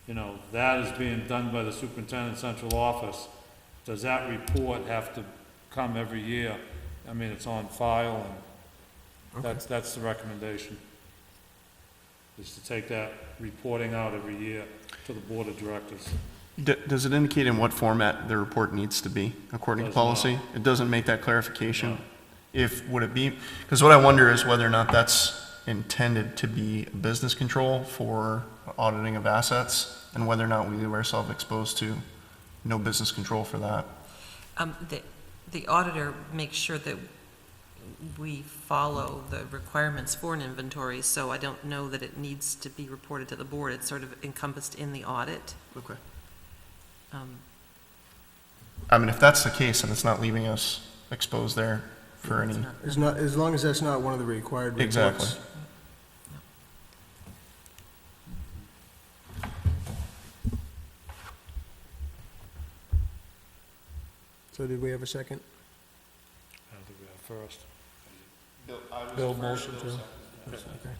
that is being done by the superintendent's central office. Does that report have to come every year? I mean, it's on file, and that's the recommendation, is to take that reporting out every year to the board of directors. Does it indicate in what format the report needs to be, according to Does policy? not. It doesn't make that clarification? No. Would it be, because what I wonder is whether or not that's intended to be business control for auditing of assets, and whether or not we leave ourselves exposed to no business control for that. The auditor makes sure that we follow the requirements for an inventory, so I don't know that it needs to be reported to the board. It's sort of encompassed in the audit. Okay. Um, I mean, if that's the case, then it's not leaving us exposed there for any, It's not, as long as that's not one of the required reports. Exactly. So did we have a second? I don't think we have first. Bill motioned to. Okay.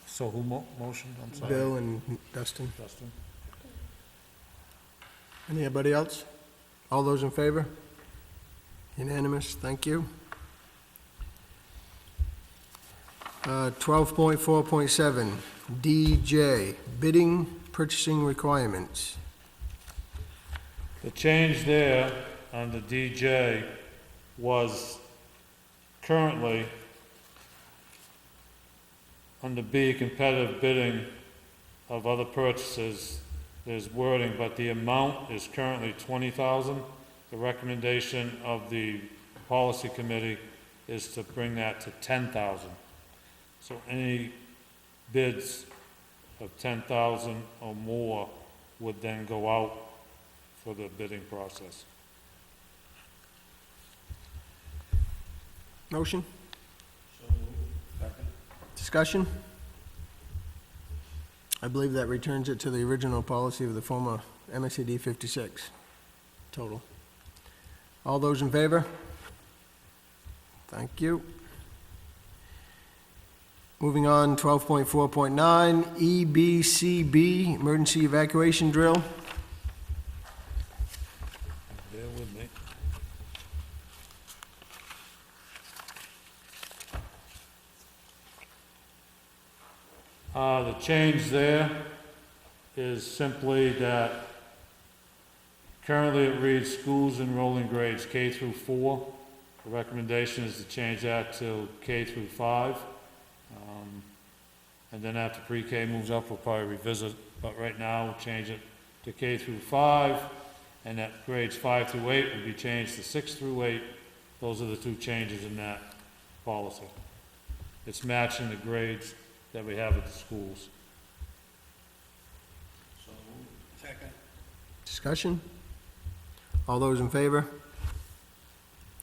So who motioned? I'm sorry. Bill and Dustin. Dustin? Anybody else? All those in favor? Unanimous, thank you. 12.4.7, DJ, bidding, purchasing requirements. The change there on the DJ was currently under B, competitive bidding of other purchases, there's wording, but the amount is currently $20,000. The recommendation of the policy committee is to bring that to $10,000. So any bids of $10,000 or more would then go out for the bidding process. Motion? Discussion? I believe that returns it to the original policy of the former MSAD 56 total. All those in favor? Thank you. Moving on, 12.4.9, EBCB, emergency evacuation drill. Bear with me. The change there is simply that currently it reads schools enrolling grades K through 4. The recommendation is to change that to K through 5. And then after pre-K moves up, we'll probably revisit, but right now we'll change it to K through 5, and that grades 5 through 8 will be changed to 6 through 8. Those are the two changes in that policy. It's matching the grades that we have at the schools. Discussion? All those in favor?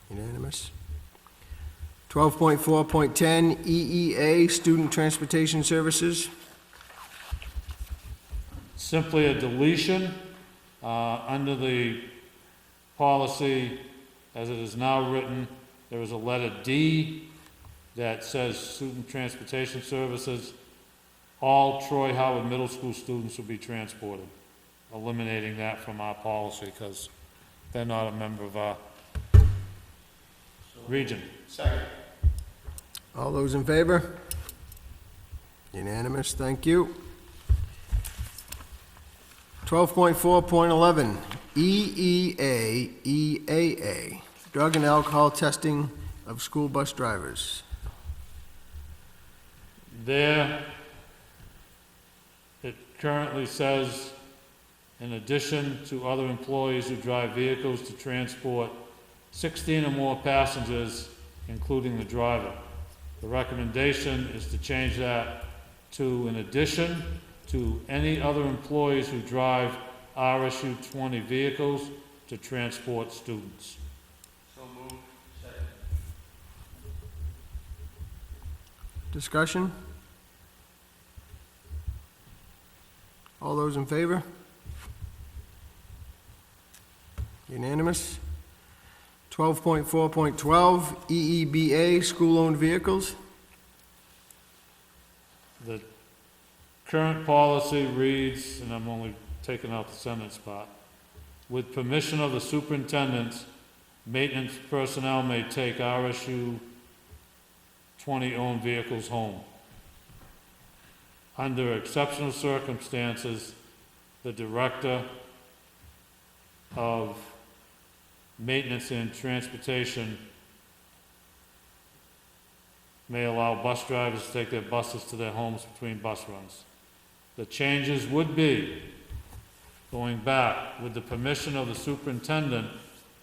Unanimous. 12.4.10, EEA, Student Transportation Services. Simply a deletion under the policy as it is now written. There is a letter D that says Student Transportation Services. All Troy Howard Middle School students will be transported, eliminating that from our policy because they're not a member of our region. Second. All those in favor? Unanimous, thank you. 12.4.11, EEA, drug and alcohol testing of school bus drivers. There, it currently says, in addition to other employees who drive vehicles to transport 16 or more passengers, including the driver. The recommendation is to change that to, in addition to any other employees who drive RSU 20 vehicles to transport students. Discussion? All those in favor? Unanimous. 12.4.12, EEBA, school-owned vehicles. The current policy reads, and I'm only taking out the sentence part, with permission of the superintendent, maintenance personnel may take RSU 20 owned vehicles home. Under exceptional circumstances, the director of maintenance and transportation may allow bus drivers to take their buses to their homes between bus runs. The changes would be, going back, with the permission of the superintendent,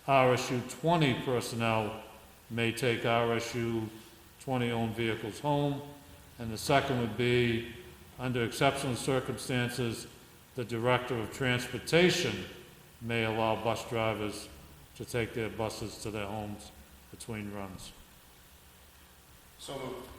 RSU 20 personnel may take RSU 20 owned vehicles home. And the second would be, under exceptional circumstances, the director of transportation may allow bus drivers to take their buses to their homes between runs. So moved.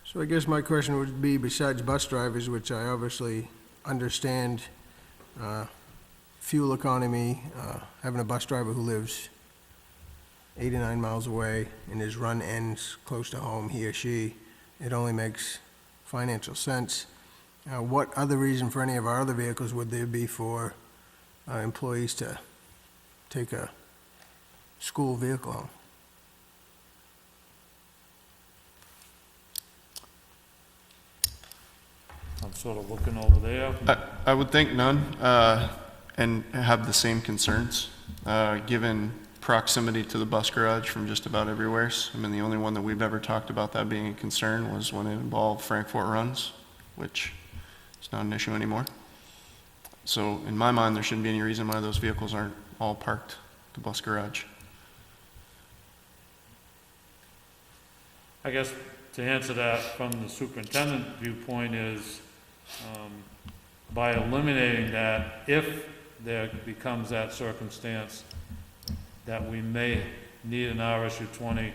So I guess my question would be, besides bus drivers, which I obviously understand, fuel economy, having a bus driver who lives 8 or 9 miles away and his run ends close to home, he or she, it only makes financial sense. What other reason for any of our other vehicles would there be for employees to take a school vehicle home? I'm sort of looking over there. I would think none, and have the same concerns, given proximity to the bus garage from just about everywhere. I mean, the only one that we've ever talked about that being a concern was when it involved Frankfurt runs, which is not an issue anymore. So in my mind, there shouldn't be any reason why those vehicles aren't all parked at the bus garage. I guess to answer that from the superintendent viewpoint is, by eliminating that, if there becomes that circumstance that we may need an RSU 20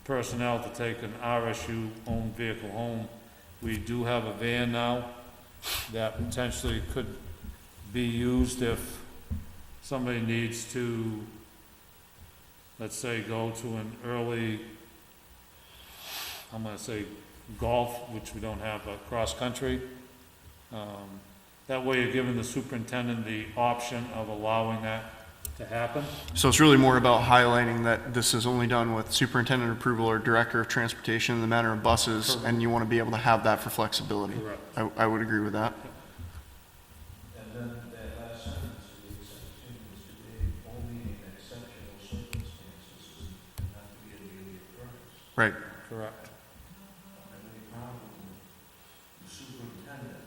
personnel to take an RSU owned vehicle home, we do have a van now that potentially could be used if somebody needs to, let's say, go to an early, I'm gonna say golf, which we don't have, cross country. That way you're giving the superintendent the option of allowing that to happen. So it's really more about highlighting that this is only done with superintendent approval or director of transportation in the matter of buses, Correct. and you want to be able to have that for flexibility. Correct. I would agree with that. And then that last sentence, the continues to be only in exceptional circumstances, and not to be a daily occurrence. Right. Correct. Have any problem with the superintendent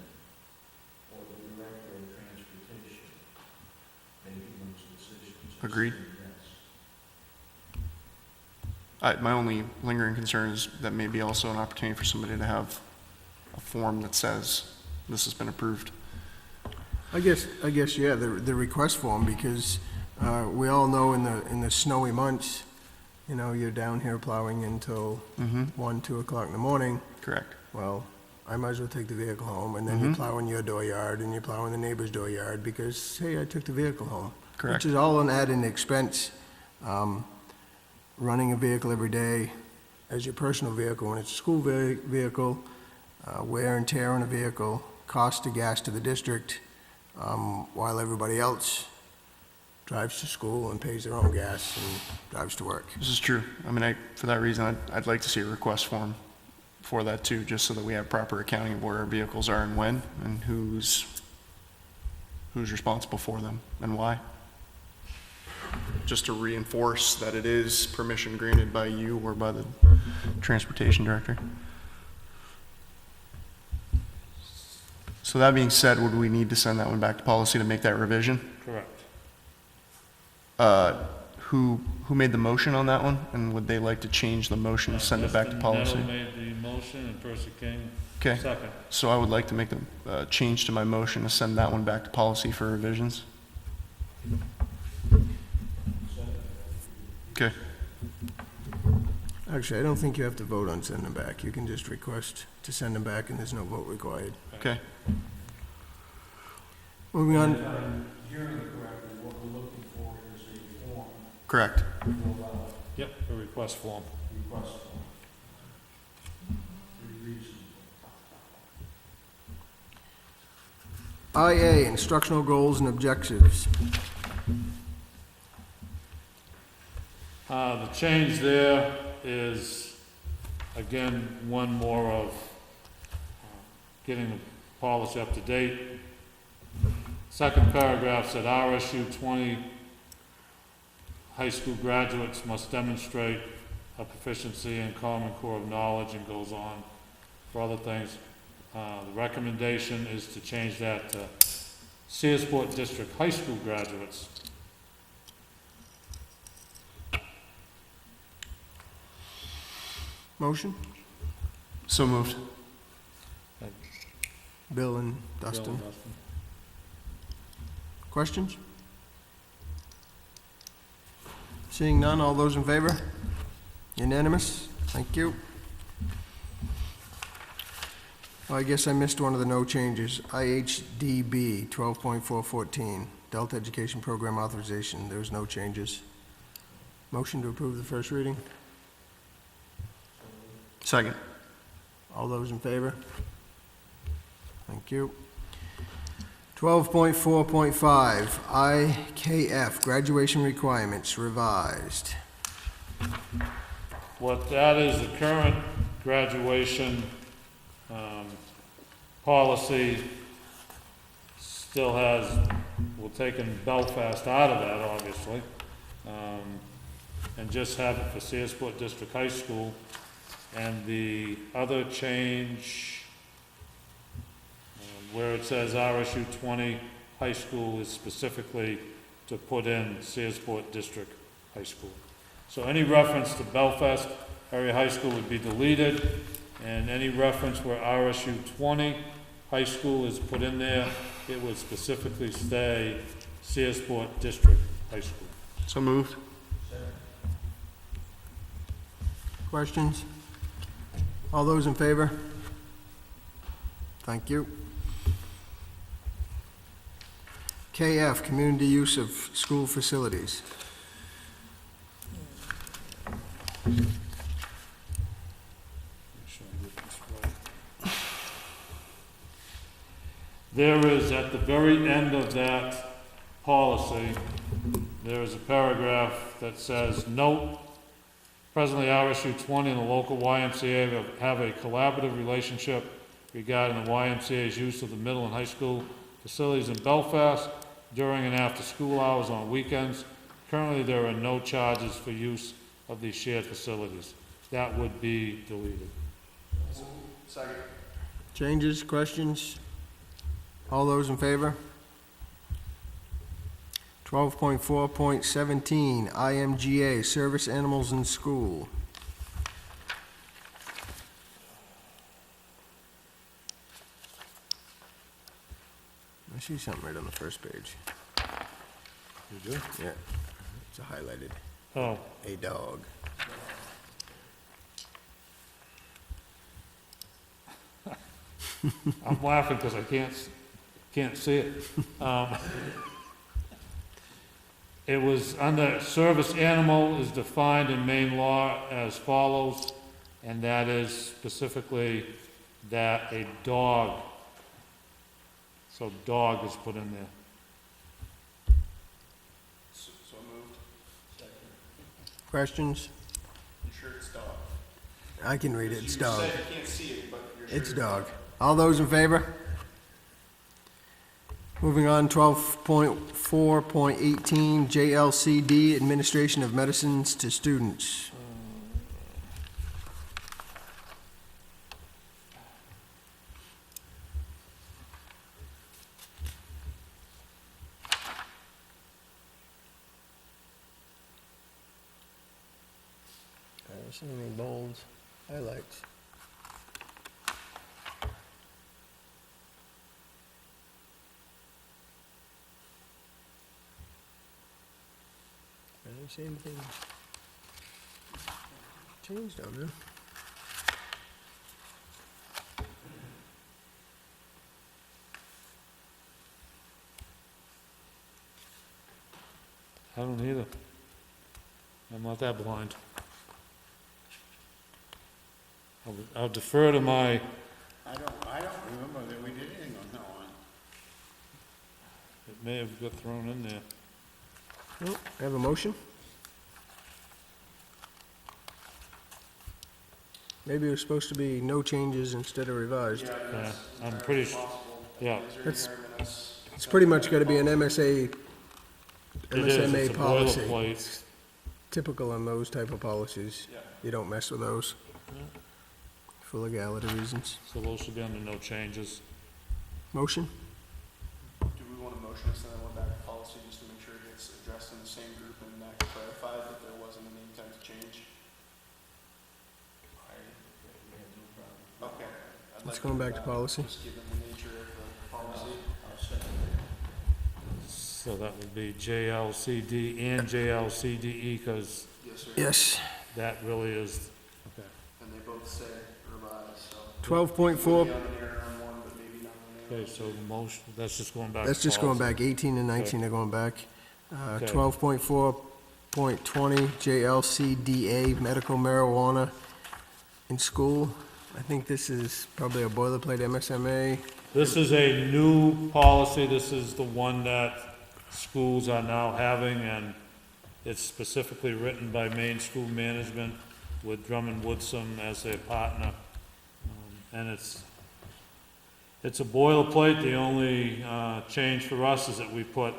or the director of transportation making those decisions? Agreed. Yes. My only lingering concern is that may be also an opportunity for somebody to have a form that says this has been approved. I guess, yeah, the request form, because we all know in the snowy months, you know, you're down here plowing until 1, 2 o'clock in the morning. Correct. Well, I might as well take the vehicle home, and then you're plowing your dooryard, and you're plowing the neighbor's dooryard, because, hey, I took the vehicle home. Correct. Which is all an added expense. Running a vehicle every day as your personal vehicle, when it's a school vehicle, wear and tear on a vehicle, cost of gas to the district, while everybody else drives to school and pays their own gas and drives to work. This is true. I mean, for that reason, I'd like to see a request form for that too, just so that we have proper accounting of where our vehicles are and when, and who's responsible for them and why. Just to reinforce that it is permission granted by you or by the transportation director. So that being said, would we need to send that one back to policy to make that revision? Correct. Who made the motion on that one? And would they like to change the motion and send it back to policy? Justin Nettle made the motion and Percy King Okay, second. so I would like to make the change to my motion to send that one back to policy for revisions. Okay, Actually, I don't think you have to vote on sending them back. You can just request to send them back, and there's no vote required. okay. Moving on, Hearing it correctly, what we're looking for is a form Correct. to fill out Yep, a request form. request form. Pretty reasonable. IA, instructional goals and objectives. The change there is, again, one more of getting the policy up to date. Second paragraph said RSU 20 high school graduates must demonstrate a proficiency in Common Core of knowledge, and goes on for other things. The recommendation is to change that to Searsport District High School graduates. Motion? So moved. Bill and Bill Dustin. and Dustin. Questions? Seeing none, all those in favor? Unanimous? Thank you. Oh, I guess I missed one of the no changes. IHDB 12.414, Adult Education Program Authorization. There's no changes. Motion to approve the first reading? Second. All those in favor? Thank you. 12.4.5, IKF, Graduation Requirements, revised. What that is, the current graduation policy still has, we're taking Belfast out of that, obviously, and just have it for Searsport District High School. And the other change, where it says RSU 20 high school, is specifically to put in Searsport District High School. So any reference to Belfast Area High School would be deleted, and any reference where RSU 20 high school is put in there, it would specifically stay Searsport District High School. So moved. Questions? All those in favor? Thank you. KF, Community Use of School Facilities. There is, at the very end of that policy, there is a paragraph that says, note, presently RSU 20 and the local YMCA have a collaborative relationship regarding the YMCA's use of the middle and high school facilities in Belfast during and after school hours on weekends. Currently, there are no charges for use of these shared facilities. That would be deleted. Second. Changes, questions? All those in favor? 12.4.17, IMGA, Service Animals in School. I see something right on the first page. You do? Yeah, it's a highlighted, Oh, a dog. I'm laughing because I can't see it. It was under service animal is defined in Maine law as follows, and that is specifically that a dog, so dog is put in there. So moved. Questions? You sure it's dog? I can read it, it's dog. You can't see it, but you're sure It's dog. All those in favor? Moving on, 12.4.18, JLCD, Administration of Medicines to Students. See any bolds, highlights? I didn't see anything changed on there. I don't either. I'm not that blind. I'll defer to my, I don't remember that we did anything on that one. it may have got thrown in there. Oh, I have a motion? Maybe it was supposed to be no changes instead of revised. Yeah, I'm pretty sure, yeah. It's pretty much gotta be an MSA, It is, MSMA it's a policy. boilerplate. Typical on those type of policies. You don't mess with those. For legality reasons. So those should be under no changes. Motion? Do we want a motion to send that one back to policy just to make sure it gets addressed in the same group and that clarified that there wasn't any type of change? Okay. I'd It's like going back to policy. Just given the nature of the policy. So that would be JLCD and JLCDE, because Yes, sir. Yes. that really is, okay. And they both say revised, so. 12.4, Maybe on an error on one, but maybe not on the other. Okay, so the motion, that's just going back to that's just going policy. back, 18 and 19 are going back. Okay. 12.4.20, JLCDA, medical marijuana in school. I think this is probably a boilerplate MSMA. This is a new policy, this is the one that schools are now having, and it's specifically written by Maine School Management with Drummond Woodsum as their partner. And it's a boilerplate, the only change for us is that we put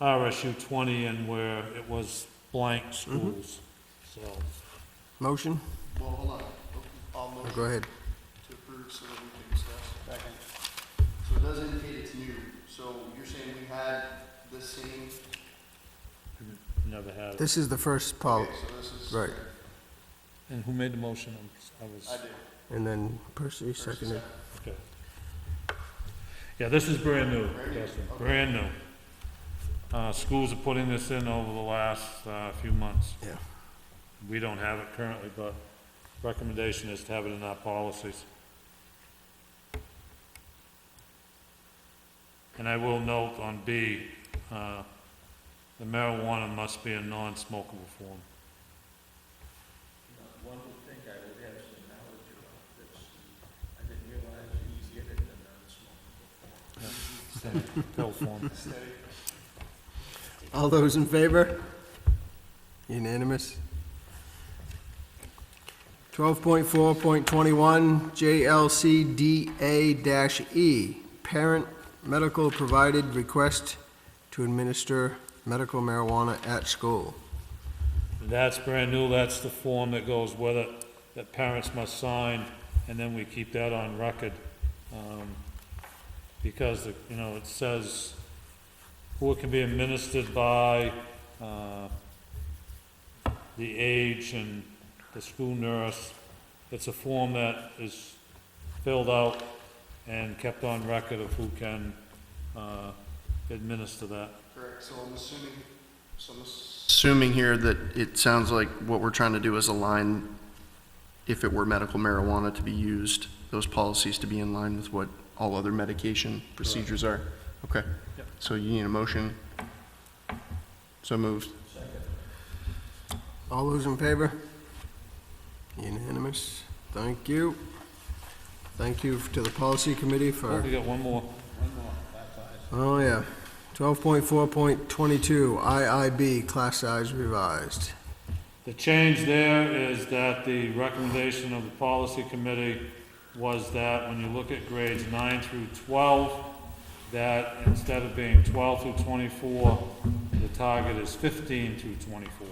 RSU 20 in where it was blank schools, so. Motion? Well, hold on. I'll motion Go ahead. to approve so that we can discuss. Second. So it does indicate it's new. So you're saying we had the same? Never had it. This is the first pol, Okay, so this is. right. And who made the motion? I was, I did. And then Percy seconded. okay. Yeah, this is brand new, Brand new, Justin, okay. brand new. Schools are putting this in over the last few months. Yeah. We don't have it currently, but recommendation is to have it in our policies. And I will note on B, the marijuana must be in non-smokable form. One would think I would have some knowledge about this. I didn't realize you get it in non-smokable. Pill form. All those in favor? Unanimous. 12.4.21, JLCDA-E, parent medical provided request to administer medical marijuana at school. That's brand new, that's the form that goes with it, that parents must sign, and then we keep that on record. Because, it says who it can be administered by, the age and the school nurse. It's a form that is filled out and kept on record of who can, administer that. Correct, so I'm assuming here that it sounds like what we're trying to do is align, if it were medical marijuana to be used, those policies to be in line with what all other medication procedures are. Okay. Yep. So you need a motion? So moved. All those in favor? Unanimous. Thank you. Thank you to the policy committee Oh, for, we got one more. oh yeah. 12.4.22, IIB, class size revised. The change there is that the recommendation of the policy committee was that when you look at grades 9 through 12, that instead of being 12 through 24, the target is 15 through 24.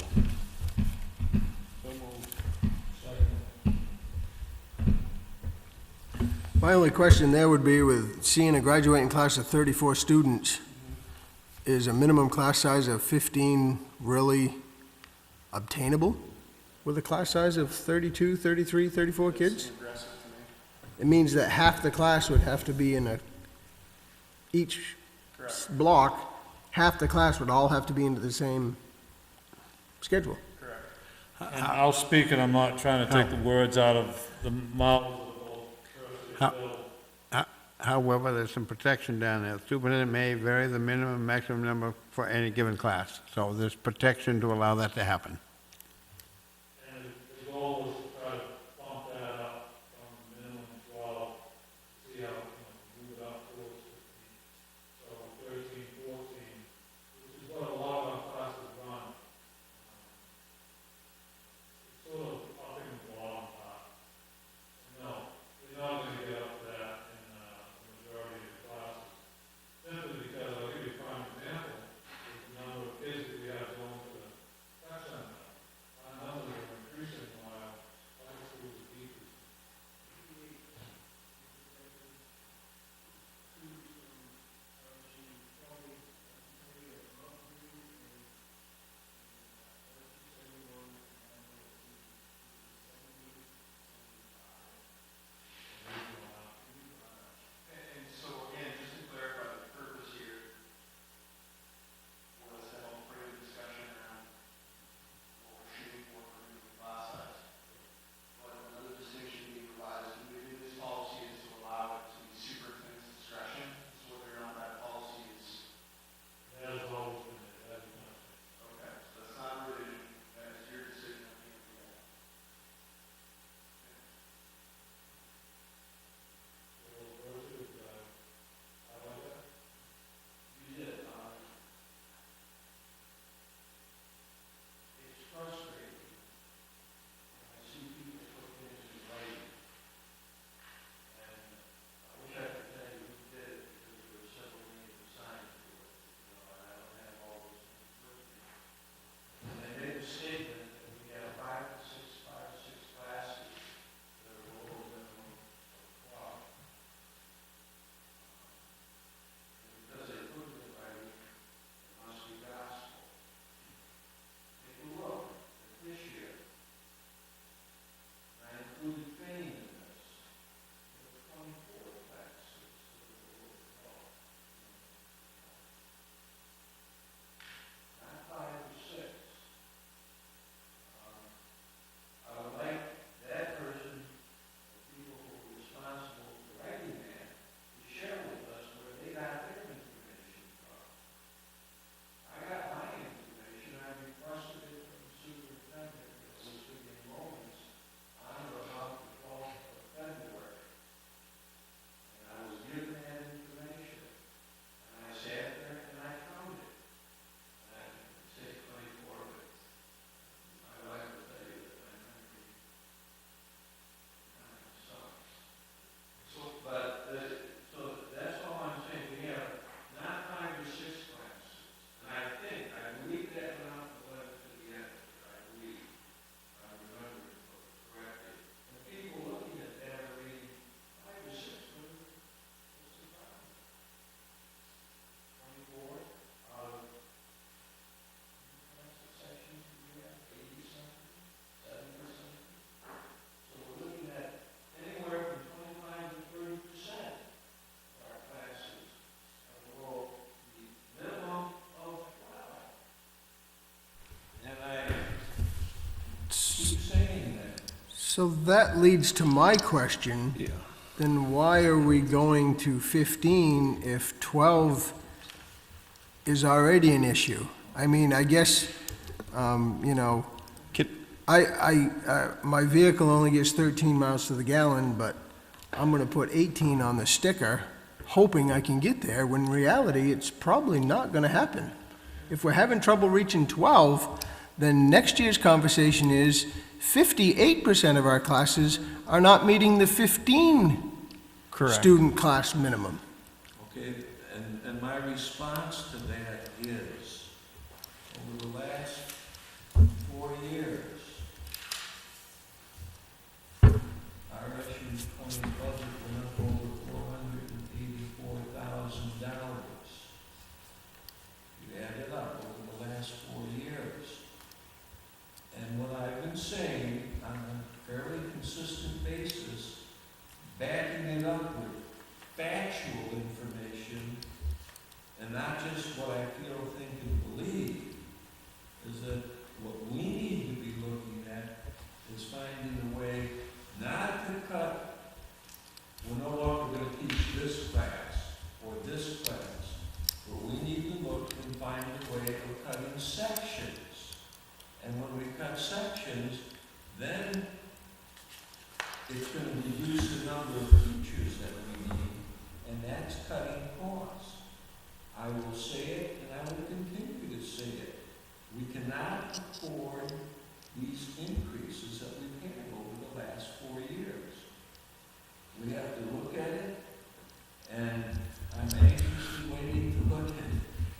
My only question there would be with seeing a graduating class of 34 students, is a minimum class size of 15 really obtainable? with a class size of 32, 33, 34 kids? It means that half the class would have to be in each block, half the class would all have to be into the same schedule. And I'll speak, and I'm not trying to take the words out of the mouth. However, there's some protection down there. The superintendent may vary the minimum and maximum number for any given class. So there's protection to allow that to happen. And the goal was to try to bump that up from minimum 12, see how, move it up towards 15. So 13, 14, which is what a lot of our classes run. It's sort of upping the bottom part. No, you're not going to get up to that in the majority of the classes. Simply because, I'll give you a prime example, is the number of kids that we have going to the tech center. Our numbers are increasing while high schools are decreasing. And so again, just to clarify the purpose here, was to help bring the discussion around what we're shooting for new class size. But another distinction being provided within this policy is to allow it to be superintendent's discretion, so whether or not that policy is, That has always been there, that is not. okay, so that's not a revision, that is your decision at the end of the day. You did, it's frustrating. I see people put things in writing. And I wish I could tell you who did it, because there were several names assigned to it. And I don't have all those names with me. And they made a statement that we have 5 to 6 classes that are lower than 12. Because they put it in writing, it must be gospel. Take a look at this year. I included training in this. There were 24 classes that were over 12. Not 5 or 6. I would like that person, the people who are responsible for writing that, to share with us where they got their information from. I got my information, I requested it from the superintendent, it was for the enrollments on or about the 12th of February. And I was given that information, and I sat there and I counted it. And I can say 24, but my wife will tell you that my memory kind of sucks. So that's all I'm saying, we have not 5 or 6 classes. And I believe that went out the letter to the end, I believe, if I remember it correctly. And people looking at that are reading 5 or 6, what's the problem? 24 out of, what's the sections we have, 80 something, 70 something? So we're looking at anywhere from 25 to 30% of our classes are below the minimum of 12. And I keep saying that. So that leads to my question. Yeah. Then why are we going to 15 if 12 is already an issue? I mean, I guess, my vehicle only gets 13 miles to the gallon, but I'm gonna put 18 on the sticker, hoping I can get there, when in reality, it's probably not gonna happen. If we're having trouble reaching 12, then next year's conversation is 58% of our classes are not meeting the 15 student class minimum. Okay, and my response to that is, over the last 4 years, RSU 20 budget went up over $484,000. You add it up over the last 4 years. And what I've been saying not just what I feel, think, and believe, is that what we need to be looking at is finding a way not to cut, we're no longer going to teach this class or this class, but we need to look and find a way of cutting sections. And when we cut sections, then it's going to reduce the number of teachers that we need, and that's cutting costs. I will say it, and I will continue to say it. We cannot afford these increases that we've had over the last 4 years. We have to look at it, and I'm anxiously waiting to look at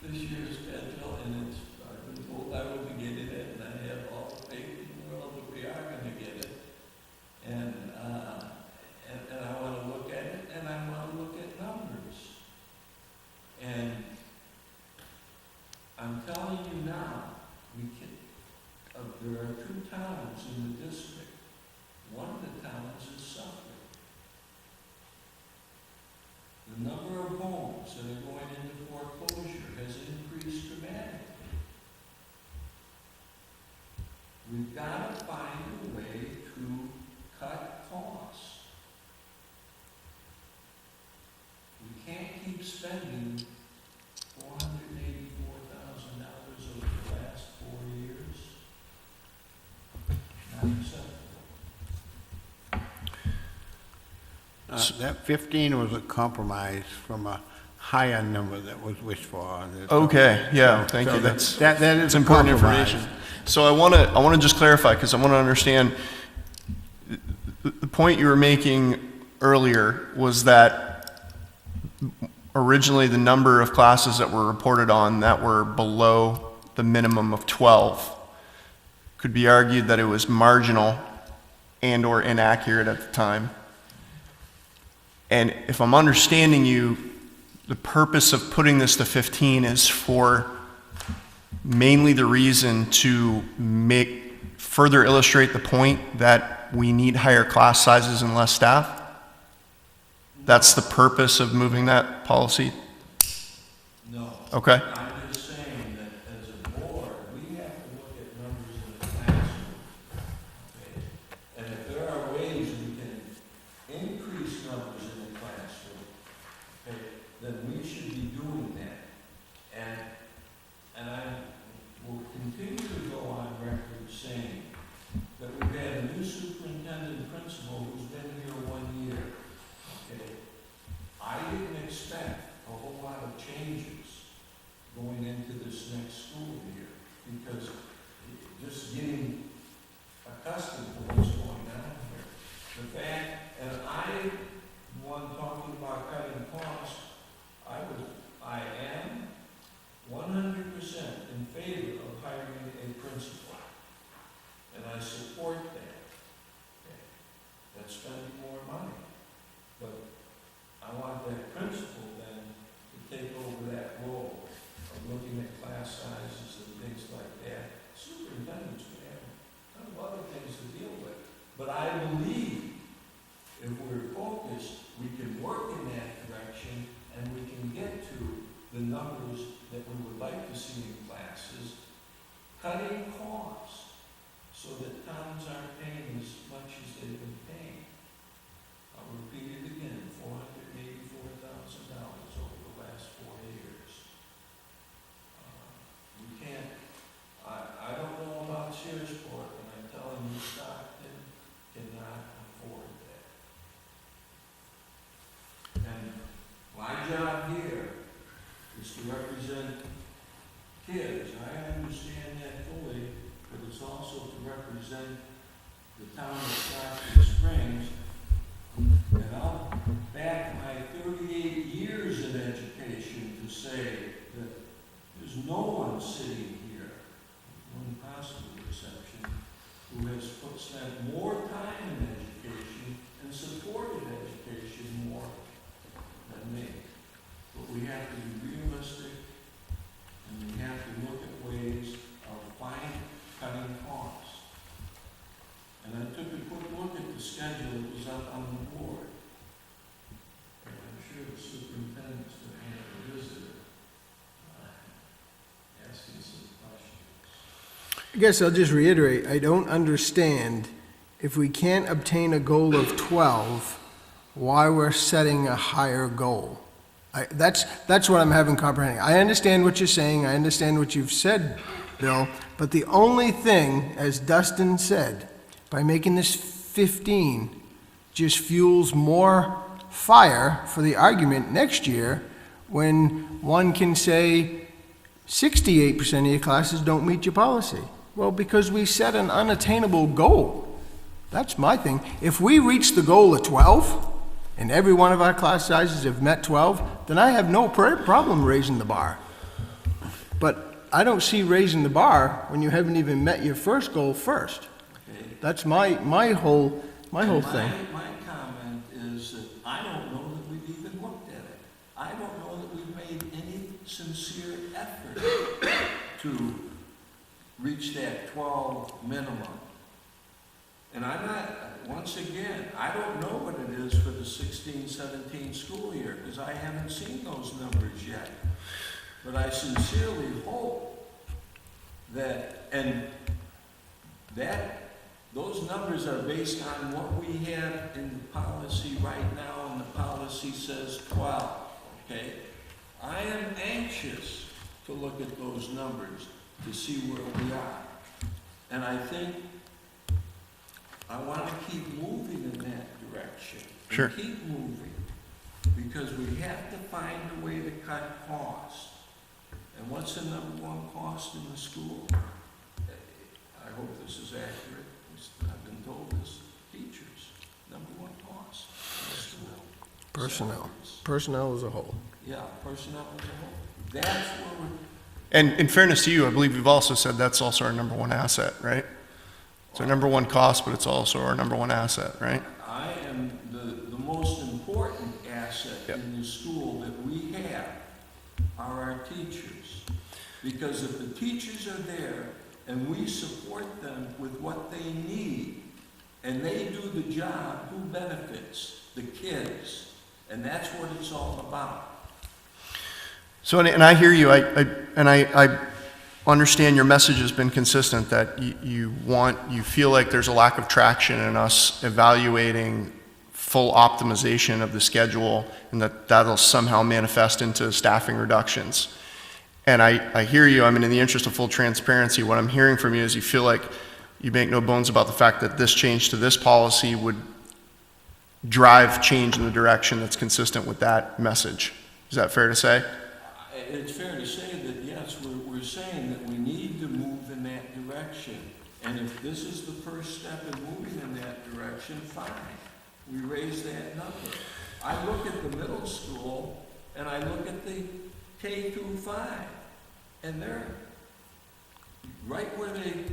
this year's schedule, and I've been told I will be getting it, and I have all the faith in the world that we are going to get it. And I want to look at it, and I want to look at numbers. And I'm telling you now, there are 2 towns in the district. One of the towns is suffering. The number of homes that are going into foreclosure has increased dramatically. We've got to find a way to cut costs. We can't keep spending $484,000 over the last 4 years. Not acceptable. That 15 was a compromise from a higher number that was wished for. Okay, yeah, thank you. That is That's important compromise. information. So I want to just clarify, because I want to understand, the point you were making earlier was that originally the number of classes that were reported on that were below the minimum of 12 could be argued that it was marginal and or inaccurate at the time. And if I'm understanding you, the purpose of putting this to 15 is for mainly the reason to further illustrate the point that we need higher class sizes and less staff? That's the purpose of moving that policy? No. Okay. I'm just saying that as a board, we have to look at numbers in the classroom. Okay? And if there are ways we can increase numbers in the classroom, okay, then we should be doing that. And I will continue to go on record saying that we've had a new superintendent principal who's been here 1 year. Okay? I didn't expect a whole lot of changes going into this next school year, because just getting accustomed to what's going on here. The fact, and I, one talking about cutting costs, I am 100% in favor of hiring a principal, and I support that. Okay. That's spending more money, but I want that principal then to take over that role of looking at class sizes and things like that. Superintendents can have a lot of things to deal with, but I believe if we're focused, we can work in that direction, and we can get to the numbers that we would like to see in classes, cutting costs so that towns aren't paying as much as they've been paying. I'll repeat it again, $484,000 over the last 4 years. We can't, I don't know about Searsport, but I'm telling you, Stockton cannot afford that. And my job here is to represent kids. I understand that fully, but it's also to represent the town of Stockton Springs. And I'll back my 38 years of education to say that there's no one sitting here, with one possible exception, who has spent more time in education and supported education more than me. But we have to be realistic, and we have to look at ways of cutting costs. And I took a quick look at the schedule that was up on the board. And I'm sure the superintendent's going to have a visitor. I guess I'll just reiterate, I don't understand, if we can't obtain a goal of 12, why we're setting a higher goal. That's what I'm having comprehending. I understand what you're saying, I understand what you've said, Bill, but the only thing, as Dustin said, by making this 15, just fuels more fire for the argument next year when one can say 68% of your classes don't meet your policy. Well, because we set an unattainable goal. That's my thing. If we reach the goal of 12, and every one of our class sizes have met 12, then I have no problem raising the bar. But I don't see raising the bar when you haven't even met your first goal first. Okay? That's my whole thing. My comment is that I don't know that we've even looked at it. I don't know that we've made any sincere effort to reach that 12 minimum. And I'm not, once again, I don't know what it is for the 16-17 school year, because I haven't seen those numbers yet. But I sincerely hope that, and that, those numbers are based on what we have in the policy right now, and the policy says 12, okay? I am anxious to look at those numbers to see where we are. And I think I want to keep moving in that direction. Sure. And keep moving, because we have to find a way to cut costs. And what's the number one cost in the school? I hope this is accurate. I've been told this. Teachers, number one cost in the school. Personnel. Salaries. Personnel as a whole. Yeah, personnel as a whole. That's where we're. And in fairness to you, I believe you've also said that's also our number one asset, right? It's our number one cost, but it's also our number one asset, right? I am the most important asset Yep. in the school that we have are our teachers. Because if the teachers are there and we support them with what they need, and they do the job, who benefits? The kids. And that's what it's all about. So, and I hear you, I understand your message has been consistent, that you feel like there's a lack of traction in us evaluating full optimization of the schedule, and that'll somehow manifest into staffing reductions. And I hear you. I mean, in the interest of full transparency, what I'm hearing from you is you feel like you make no bones about the fact that this change to this policy would drive change in the direction that's consistent with that message. Is that fair to say? It's fair to say that, yes, we're saying that we need to move in that direction. And if this is the first step in moving in that direction, fine. We raise that number. I look at the middle school, and I look at the K through 5, and they're right where they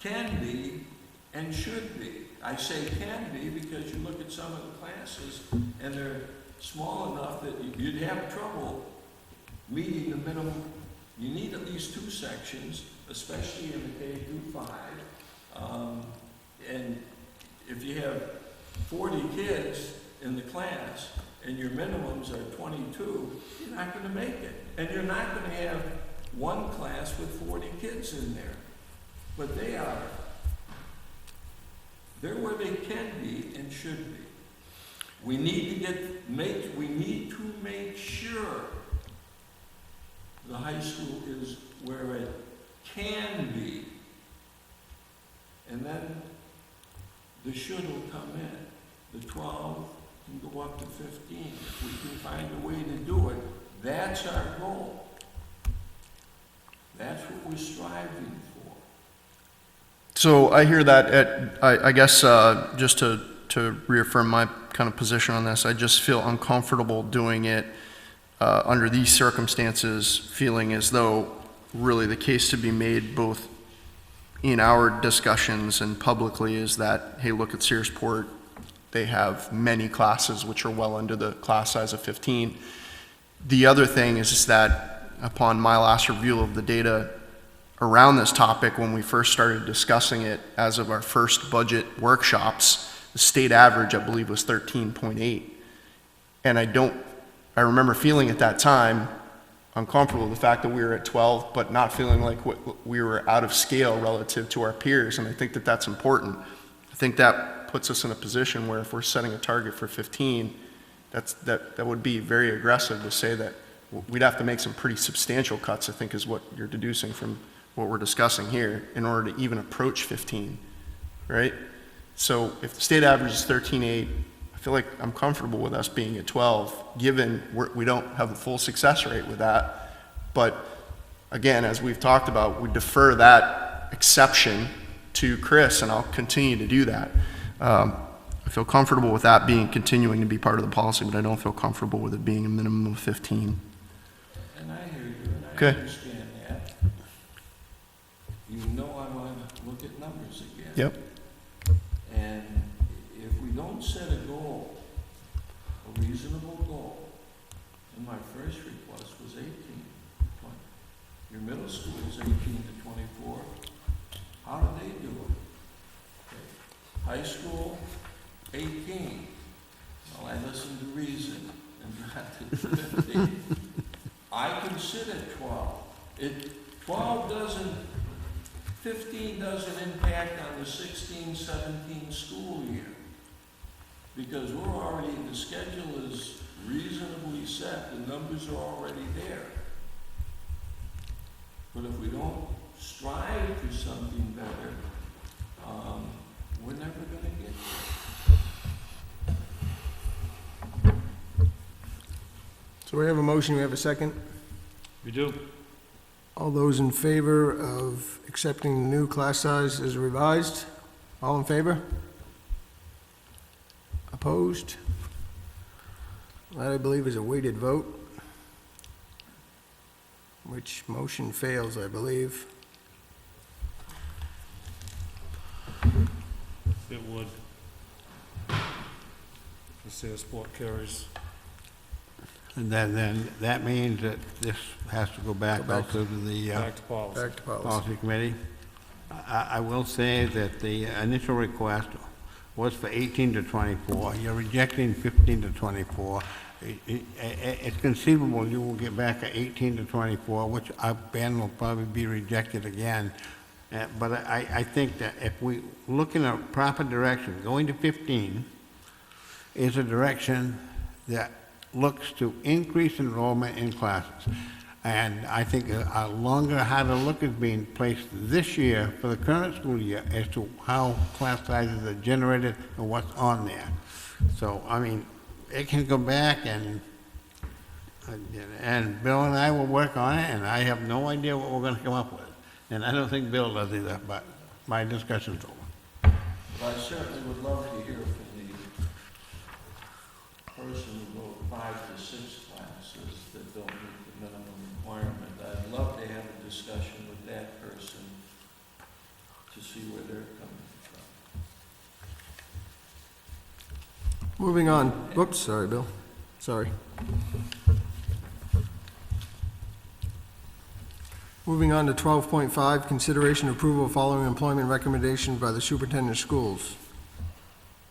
can be and should be. I say can be because you look at some of the classes, and they're small enough that you'd have trouble meeting the minimum. You need at least 2 sections, especially in the K through 5. And if you have 40 kids in the class and your minimums are 22, you're not going to make it. And you're not going to have one class with 40 kids in there. But they're where they can be and should be. We need to make sure the high school is where it can be. And then the should will come in. The 12 can go up to 15. If we can find a way to do it, that's our goal. That's what we're striving for. So I hear that. I guess just to reaffirm my kind of position on this, I just feel uncomfortable doing it under these circumstances, feeling as though really the case to be made both in our discussions and publicly is that, hey, look at Searsport, they have many classes which are well under the class size of 15. The other thing is that upon my last review of the data around this topic, when we first started discussing it as of our first budget workshops, the state average, I believe, was 13.8. And I remember feeling at that time, uncomfortable with the fact that we were at 12, but not feeling like we were out of scale relative to our peers, and I think that that's important. I think that puts us in a position where if we're setting a target for 15, that would be very aggressive to say that we'd have to make some pretty substantial cuts, I think is what you're deducing from what we're discussing here, in order to even approach 15, right? So if the state average is 13.8, I feel like I'm comfortable with us being at 12, given we don't have a full success rate with that. But again, as we've talked about, we defer that exception to Chris, and I'll continue to do that. I feel comfortable with that continuing to be part of the policy, but I don't feel comfortable with it being a minimum of 15. And I hear you, and I Okay. understand that. You know I want to look at numbers again. Yep. And if we don't set a goal, a reasonable goal, and my first request was 18 to 20. Your middle school is 18 to 24. How do they do it? Okay. High school, 18. Well, I listened to reason and got to 15. I can sit at 12. 15 doesn't impact on the 16-17 school year. Because we're already, the schedule is reasonably set, the numbers are already there. But if we don't strive for something better, we're never gonna get there. So we have a motion, we have a second. We do. All those in favor of accepting the new class size as revised? All in favor? Opposed? That, I believe, is a weighted vote, which motion fails, I believe. It would. The Searsport carries. And then that means that this has to go back back. also to the Back to policy. Back to policy. policy committee. I will say that the initial request was for 18 to 24. You're rejecting 15 to 24. It's conceivable you will get back at 18 to 24, which our ban will probably be rejected again. But I think that if we look in a proper direction, going to 15 is a direction that looks to increase enrollment in classes. And I think a longer, harder look is being placed this year for the current school year as to how class sizes are generated and what's on there. So, I mean, it can go back and Bill and I will work on it, and I have no idea what we're gonna come up with. And I don't think Bill does either, but my discussion's over. But I certainly would love to hear from the person who wrote 5 to 6 classes that don't meet the minimum requirement. I'd love to have a discussion with that person to see where they're coming from. Moving on. Whoops, sorry, Bill. Sorry. Moving on to 12.5, consideration approval of following employment recommendations by the superintendent of schools.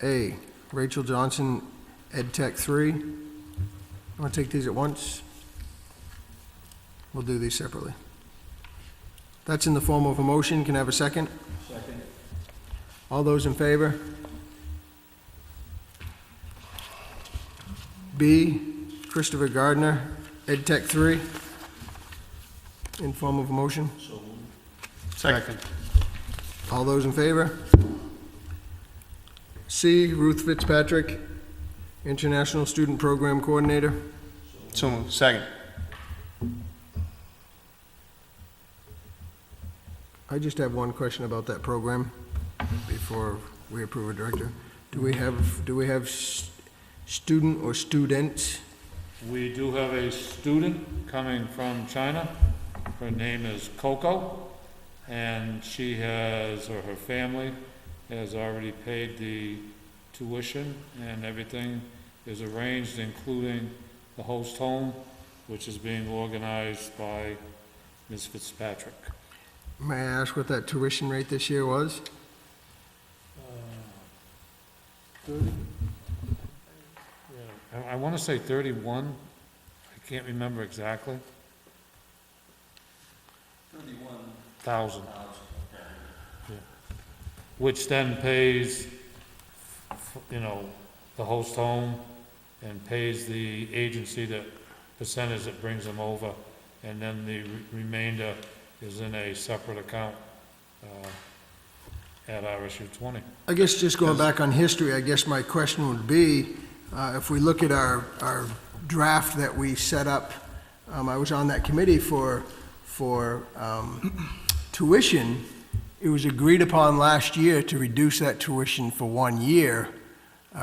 A, Rachel Johnson, Ed Tech 3. I want to take these at once. We'll do these separately. That's in the form of a motion. Can I have a second? Second. All those in favor? B, Christopher Gardner, Ed Tech 3. In form of a motion. So moved. Second. All those in favor? C, Ruth Fitzpatrick, International Student Program Coordinator. So moved. Second. I just have one question about that program before we approve a director. Do we have student or students? We do have a student coming from China. Her name is Coco, and she has, or her family, has already paid the tuition, and everything is arranged, including the host home, which is being organized by Ms. Fitzpatrick. May I ask what that tuition rate this year was? 30? Yeah, I want to say 31. I can't remember exactly. thousand. Yeah. Which then pays, you know, the host home and pays the agency that percentage that brings them over, and then the remainder is in a separate account at RSU 20. I guess just going back on history, I guess my question would be, if we look at our draft that we set up, I was on that committee for tuition. It was agreed upon last year to reduce that tuition for 1 year,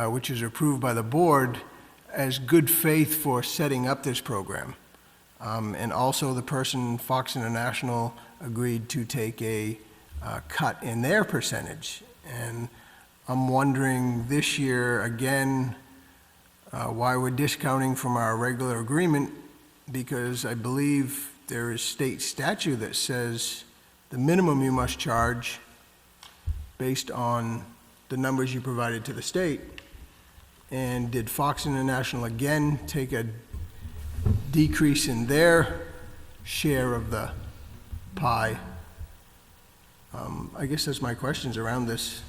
which was approved by the board as good faith for setting up this program. And also the person, Fox International, agreed to take a cut in their percentage. And I'm wondering this year, again, why we're discounting from our regular agreement, because I believe there is state statute that says the minimum you must charge based on the numbers you provided to the state. And did Fox International again take a decrease in their share of the pie? I guess that's my questions around this.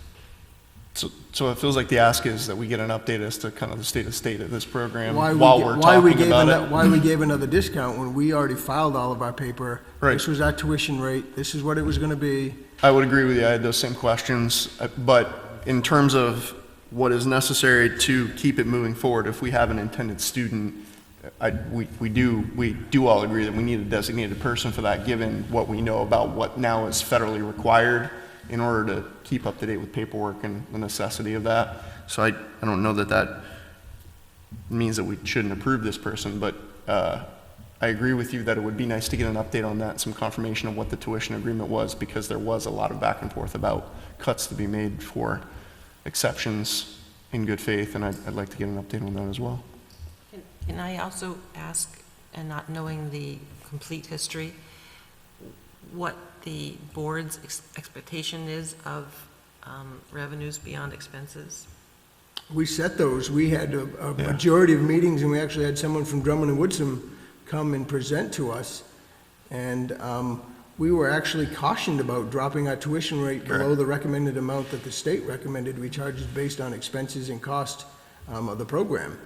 So it feels like the ask is that we get an update as to kind of the state of this program Why we while ga- we're why we talking gave about ano- it. Why we gave another discount when we already filed all of our paper. Right. This was our tuition rate, this is what it was gonna be. I would agree with you. I had those same questions. But in terms of what is necessary to keep it moving forward, if we have an intended student, we do all agree that we need a designated person for that, given what we know about what now is federally required in order to keep up to date with paperwork and the necessity of that. So I don't know that means that we shouldn't approve this person, but I agree with you that it would be nice to get an update on that, some confirmation of what the tuition agreement was, because there was a lot of back and forth about cuts to be made for exceptions in good faith, and I'd like to get an update on that as well. Can I also ask, and not knowing the complete history, what the board's expectation is of revenues beyond expenses? We set those, we had a majority of meetings, and we actually had someone from Drummond and Woodson come and present to us. And we were actually cautioned about dropping our tuition rate below the recommended amount that the state recommended we charge based on expenses and cost of the program.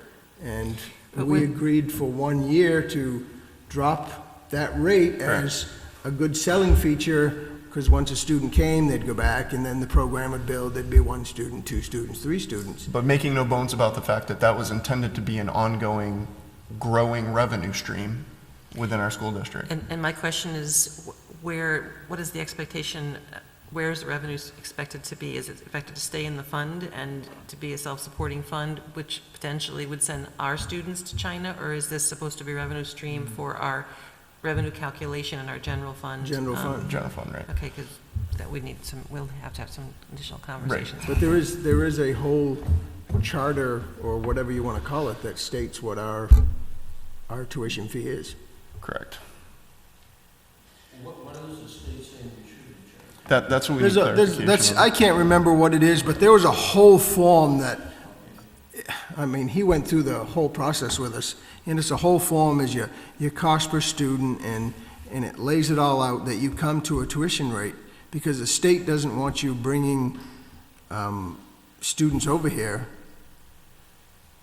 And we agreed for 1 year to drop that rate as a good selling feature, because once a student came, they'd go back, and then the program would build, there'd be 1 student, 2 students, 3 students. But making no bones about the fact that that was intended to be an ongoing, growing revenue stream within our school district. And my question is, what is the expectation, where is the revenues expected to be? Is it expected to stay in the fund and to be a self-supporting fund, which potentially would send our students to China? Or is this supposed to be a revenue stream for our revenue calculation in our general fund? General fund. General fund, right? Okay, because that we need we'll have to have some additional conversations. But there is a whole charter, or whatever you want to call it, that states what our tuition fee is. Correct. What is the state saying we should be charged? That's what we need clarification on. I can't remember what it is, but there was a whole form that, I mean, he went through the whole process with us, and it's a whole form is your cost per student, and it lays it all out that you come to a tuition rate, because the state doesn't want you bringing students over here,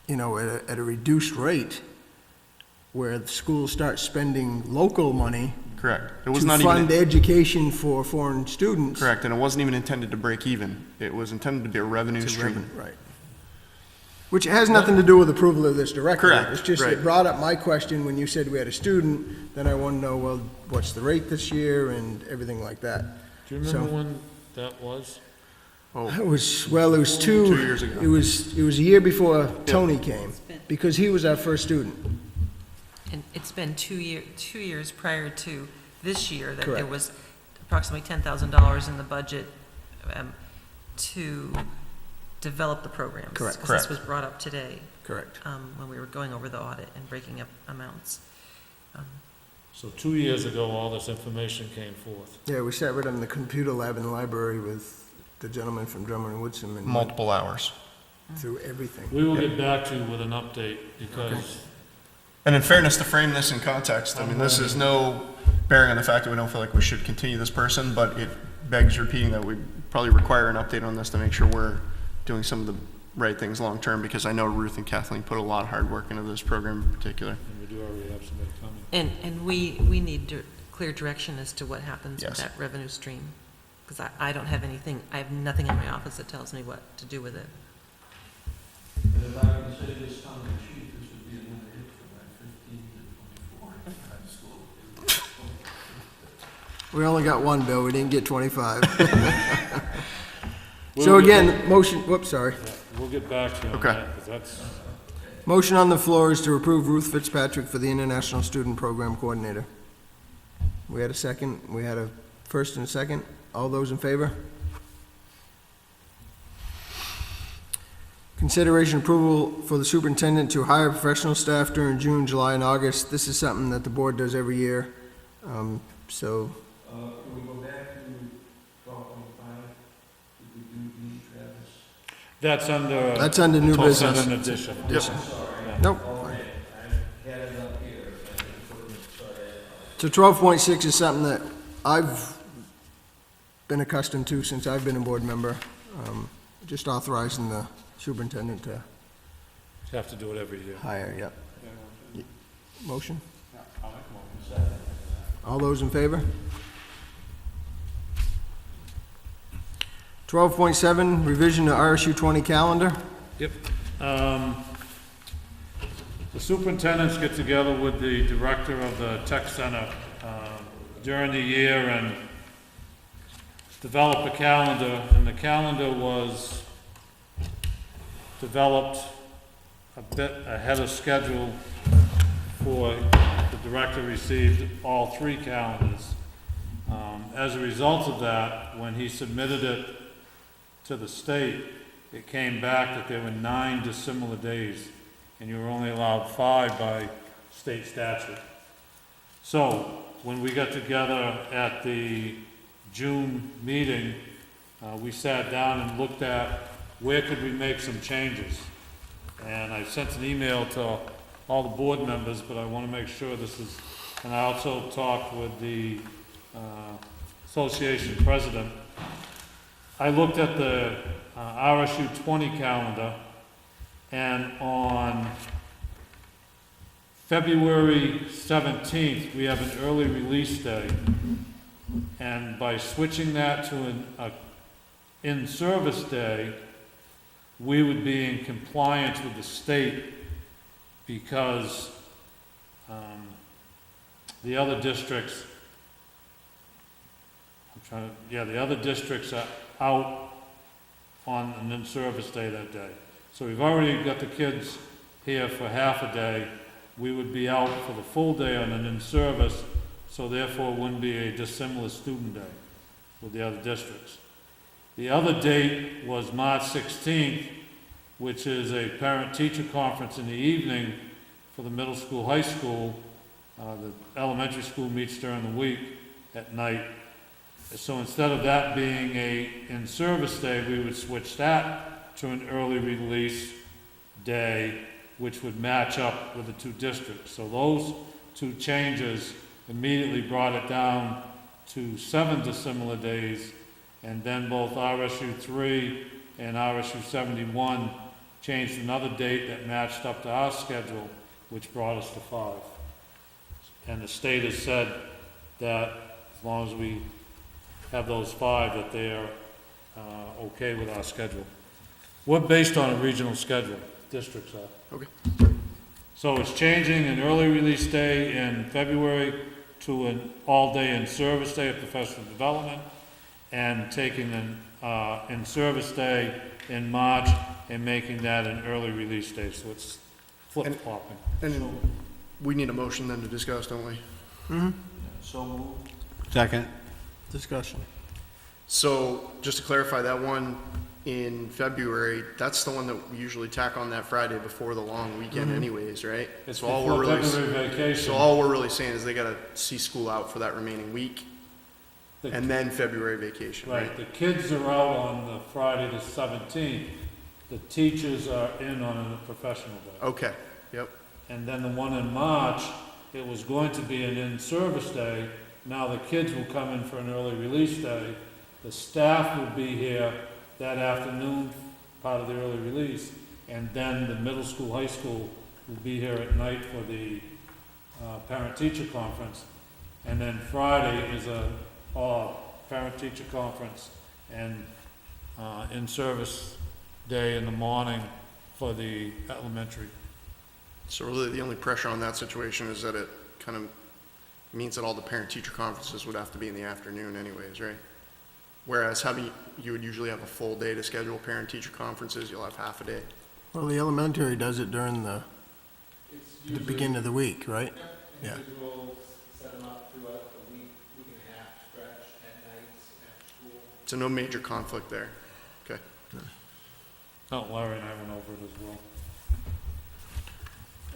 you know, at a reduced rate, where the schools start spending local money Correct. It was to not fund even, education for foreign students. correct, and it wasn't even intended to break even. It was intended to be a revenue to stream. revenue, right. Which has nothing to do with approval of this directly. Correct, It's just, right. it brought up my question when you said we had a student, then I want to know, well, what's the rate this year and everything like that. Do you remember So- when that was? It was, well, it was 2 years ago. It was a year before Tony came, because he was our first student. And it's been 2 years prior to this year that there Correct. was approximately $10,000 in the budget to develop the programs. Correct. Because this Correct. was brought up today Correct. when we were going over the audit and breaking up amounts. So 2 years ago, all this information came forth. Yeah, we sat right in the computer lab in the library with the gentleman from Drummond and Woodson and went Multiple hours. through everything. We will get back to you with an update, because And in fairness, to frame this in context, I mean, this is no bearing on the fact that we don't feel like we should continue this person, but it begs repeating that we probably require an update on this to make sure we're doing some of the right things long-term, because I know Ruth and Kathleen put a lot of hard work into this program in particular. And we do already have somebody coming. And we need clear direction as to what happens with Yes. that revenue stream. Because I don't have anything, I have nothing in my office that tells me what to do with it. And if I can say this tongue in cheek, this would be another hit for that 15 to 24 high school. We only got one, Bill, we didn't get 25. So again, motion, whoops, sorry. Yeah, we'll get back to you on Okay. that, 'cause that's, Motion on the floor is to approve Ruth Fitzpatrick for the International Student Program Coordinator. We had a second, we had a first and a second. All those in favor? Consideration approval for the superintendent to hire professional staff during June, July, and August. This is something that the board does every year. So, Can we go back to 12.5? Did we do D, Travis? that's under. that's under new Twelve business. That's an addition. Nope. Okay, I had it up here. I didn't put it, sorry. So 12.6 is something that I've been accustomed to since I've been a board member, just authorizing the superintendent to You have to do it every year. hire, yep. Motion? I'll make a motion. All those in favor? 12.7, revision to RSU 20 calendar. Yep. The superintendents get together with the director of the tech center during the year and develop a calendar, and the calendar was developed a bit ahead of schedule for the director received all 3 calendars. As a result of that, when he submitted it to the state, it came back that there were 9 dissimilar days, and you were only allowed 5 by state statute. So, when we got together at the June meeting, we sat down and looked at where could we make some changes. And I sent an email to all the board members, but I want to make sure this is, and I also talked with the association president. I looked at the RSU 20 calendar, and on February 17th, we have an early release day. And by switching that to an in-service day, we would be in compliance with the state because the other districts, the other districts are out on an in-service day that day. So we've already got the kids here for half a day. We would be out for the full day on an in-service, so therefore it wouldn't be a dissimilar student day with the other districts. The other date was March 16th, which is a parent-teacher conference in the evening for the middle school, high school. The elementary school meets during the week at night. So instead of that being a in-service day, we would switch that to an early release day, which would match up with the 2 districts. So those 2 changes immediately brought it down to 7 dissimilar days, and then both RSU 3 and RSU 71 changed another date that matched up to our schedule, which brought us to 5. And the state has said that as long as we have those 5, that they are okay with our schedule. We're based on a regional schedule, districts are. Okay. So it's changing an early release day in February to an all-day in-service day of professional development, and taking an in-service day in March and making that an early release day, so it's flip-flopping. And we need a motion then to discuss, don't we? So moved. Second. Discussion. So, just to clarify, that one in February, that's the one that we usually tack on that Friday before the long weekend anyways, right? It's So all before we're really, February vacation. so all we're really saying is they gotta see school out for that remaining week, The- and then February vacation, right? Right, the kids are out on the Friday the 17th, the teachers are in on a professional day. Okay, yep, And then the one in March, it was going to be an in-service day, now the kids will come in for an early release day. The staff will be here that afternoon, part of the early release, and then the middle school, high school will be here at night for the parent-teacher conference. And then Friday is a parent-teacher conference and in-service day in the morning for the elementary. So really, the only pressure on that situation is that it kind of means that all the parent-teacher conferences would have to be in the afternoon anyways, right? Whereas you would usually have a full day to schedule parent-teacher conferences, you'll have half a day. Well, the elementary does it during the beginning of the week, right? Yeah. We'll set them up throughout the week and a half stretch at nights at school. So no major conflict there. Okay. Oh, Larry and I went over it as well.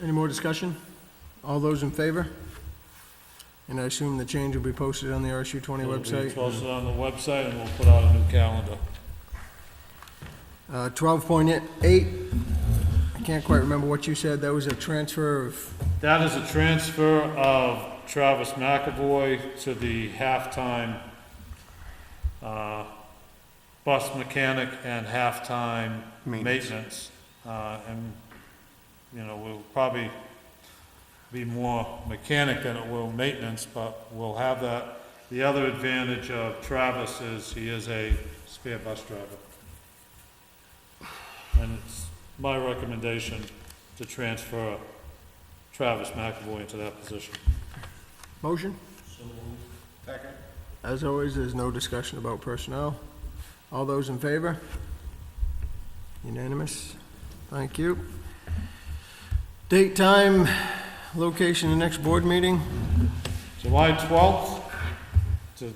Any more discussion? All those in favor? And I assume the change will be posted on the RSU 20 It'll be website? posted on the website, and we'll put out a new calendar. 12.8, I can't quite remember what you said, that was a transfer of, That is a transfer of Travis McAvoy to the halftime bus mechanic and halftime maintenance. And, you know, we'll probably be more mechanic than it will maintenance, but we'll have that. The other advantage of Travis is he is a spare bus driver. And it's my recommendation to transfer Travis McAvoy into that position. motion? Second. As always, there's no discussion about personnel. All those in favor? Unanimous. Thank you. Date, time, location, the next board meeting? July 12th to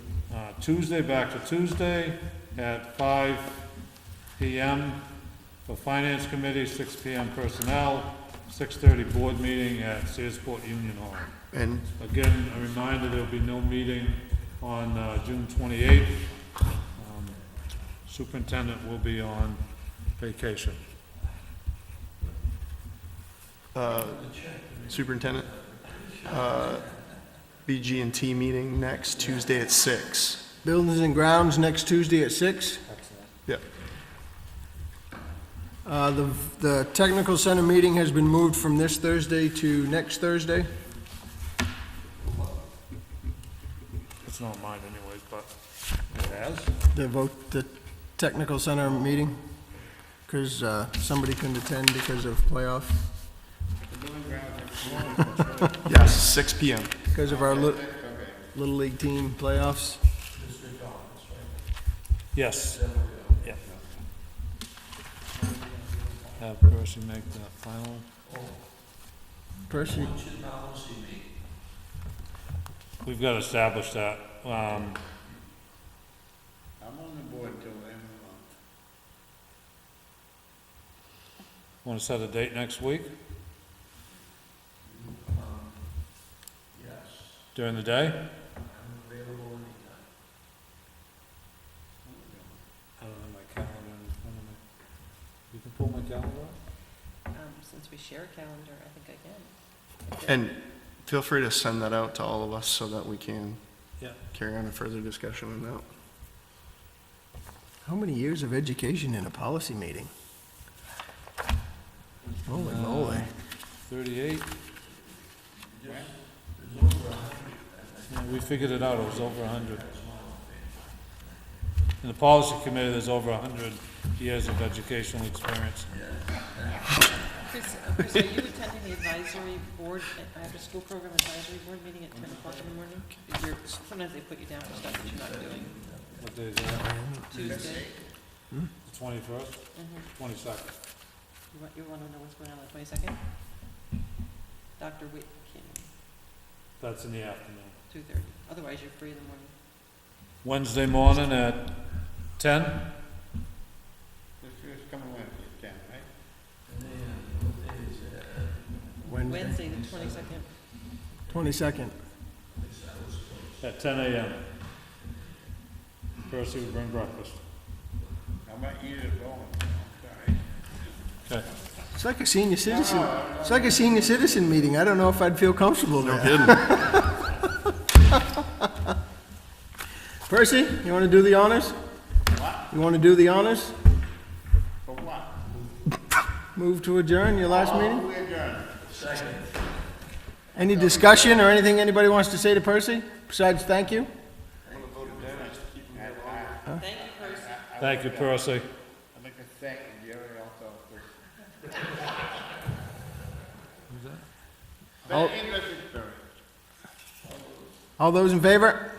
Tuesday, back to Tuesday at 5 p.m. for Finance Committee, 6 p.m. Personnel, 6:30 board meeting at Searsport Union Hall. And Again, a reminder, there'll be no meeting on June 28th. Superintendent will be on vacation. Superintendent, BG&T meeting next Tuesday at 6. Buildings and grounds next Tuesday at 6. Yep. The technical center meeting has been moved from this Thursday to next Thursday. It's not mine anyways, but it has. The technical center meeting, because somebody couldn't attend because of playoff, Yes, 6 p.m. because of our Little League team playoffs. Yes. Yeah. Have Percy make the final. Percy, We've got to establish that. I'm on the board till the end of the month. Want to set a date next week? Yes, During the day? I'm available anytime. I don't have my calendar in front of me. You can pull my calendar up? Since we share a calendar, I think I can. And feel free to send that out to all of us so that we can Yeah. carry on a further discussion on that. how many years of education in a policy meeting? Holy moly. 38? Yeah, we figured it out, it was over 100. In the policy committee, there's over 100 years of educational experience. Chris, are you attending the advisory board, after-school program advisory board meeting at 10 o'clock in the morning? Sometimes they put you down for stuff that you're not doing. What day is that? Tuesday. The 21st? 22nd. You want to know what's going on the 22nd? Dr. Whit King, That's in the afternoon. 2:30. Otherwise, you're free in the morning. Wednesday morning at 10? This coming Wednesday, 10, right? Wednesday, the 22nd. 22nd. At 10 a.m. Percy will bring breakfast. How about you just going? Sorry. Okay. It's like a senior citizen, it's like a senior citizen meeting. I don't know if I'd feel comfortable there. No kidding. Percy, you want to do the honors? What? You want to do the honors? For what? Move to adjourn, your last meeting? We adjourn. Any discussion or anything anybody wants to say to Percy, besides thank you? Thank you, Percy. I'd like to thank Jerry also. All those in favor?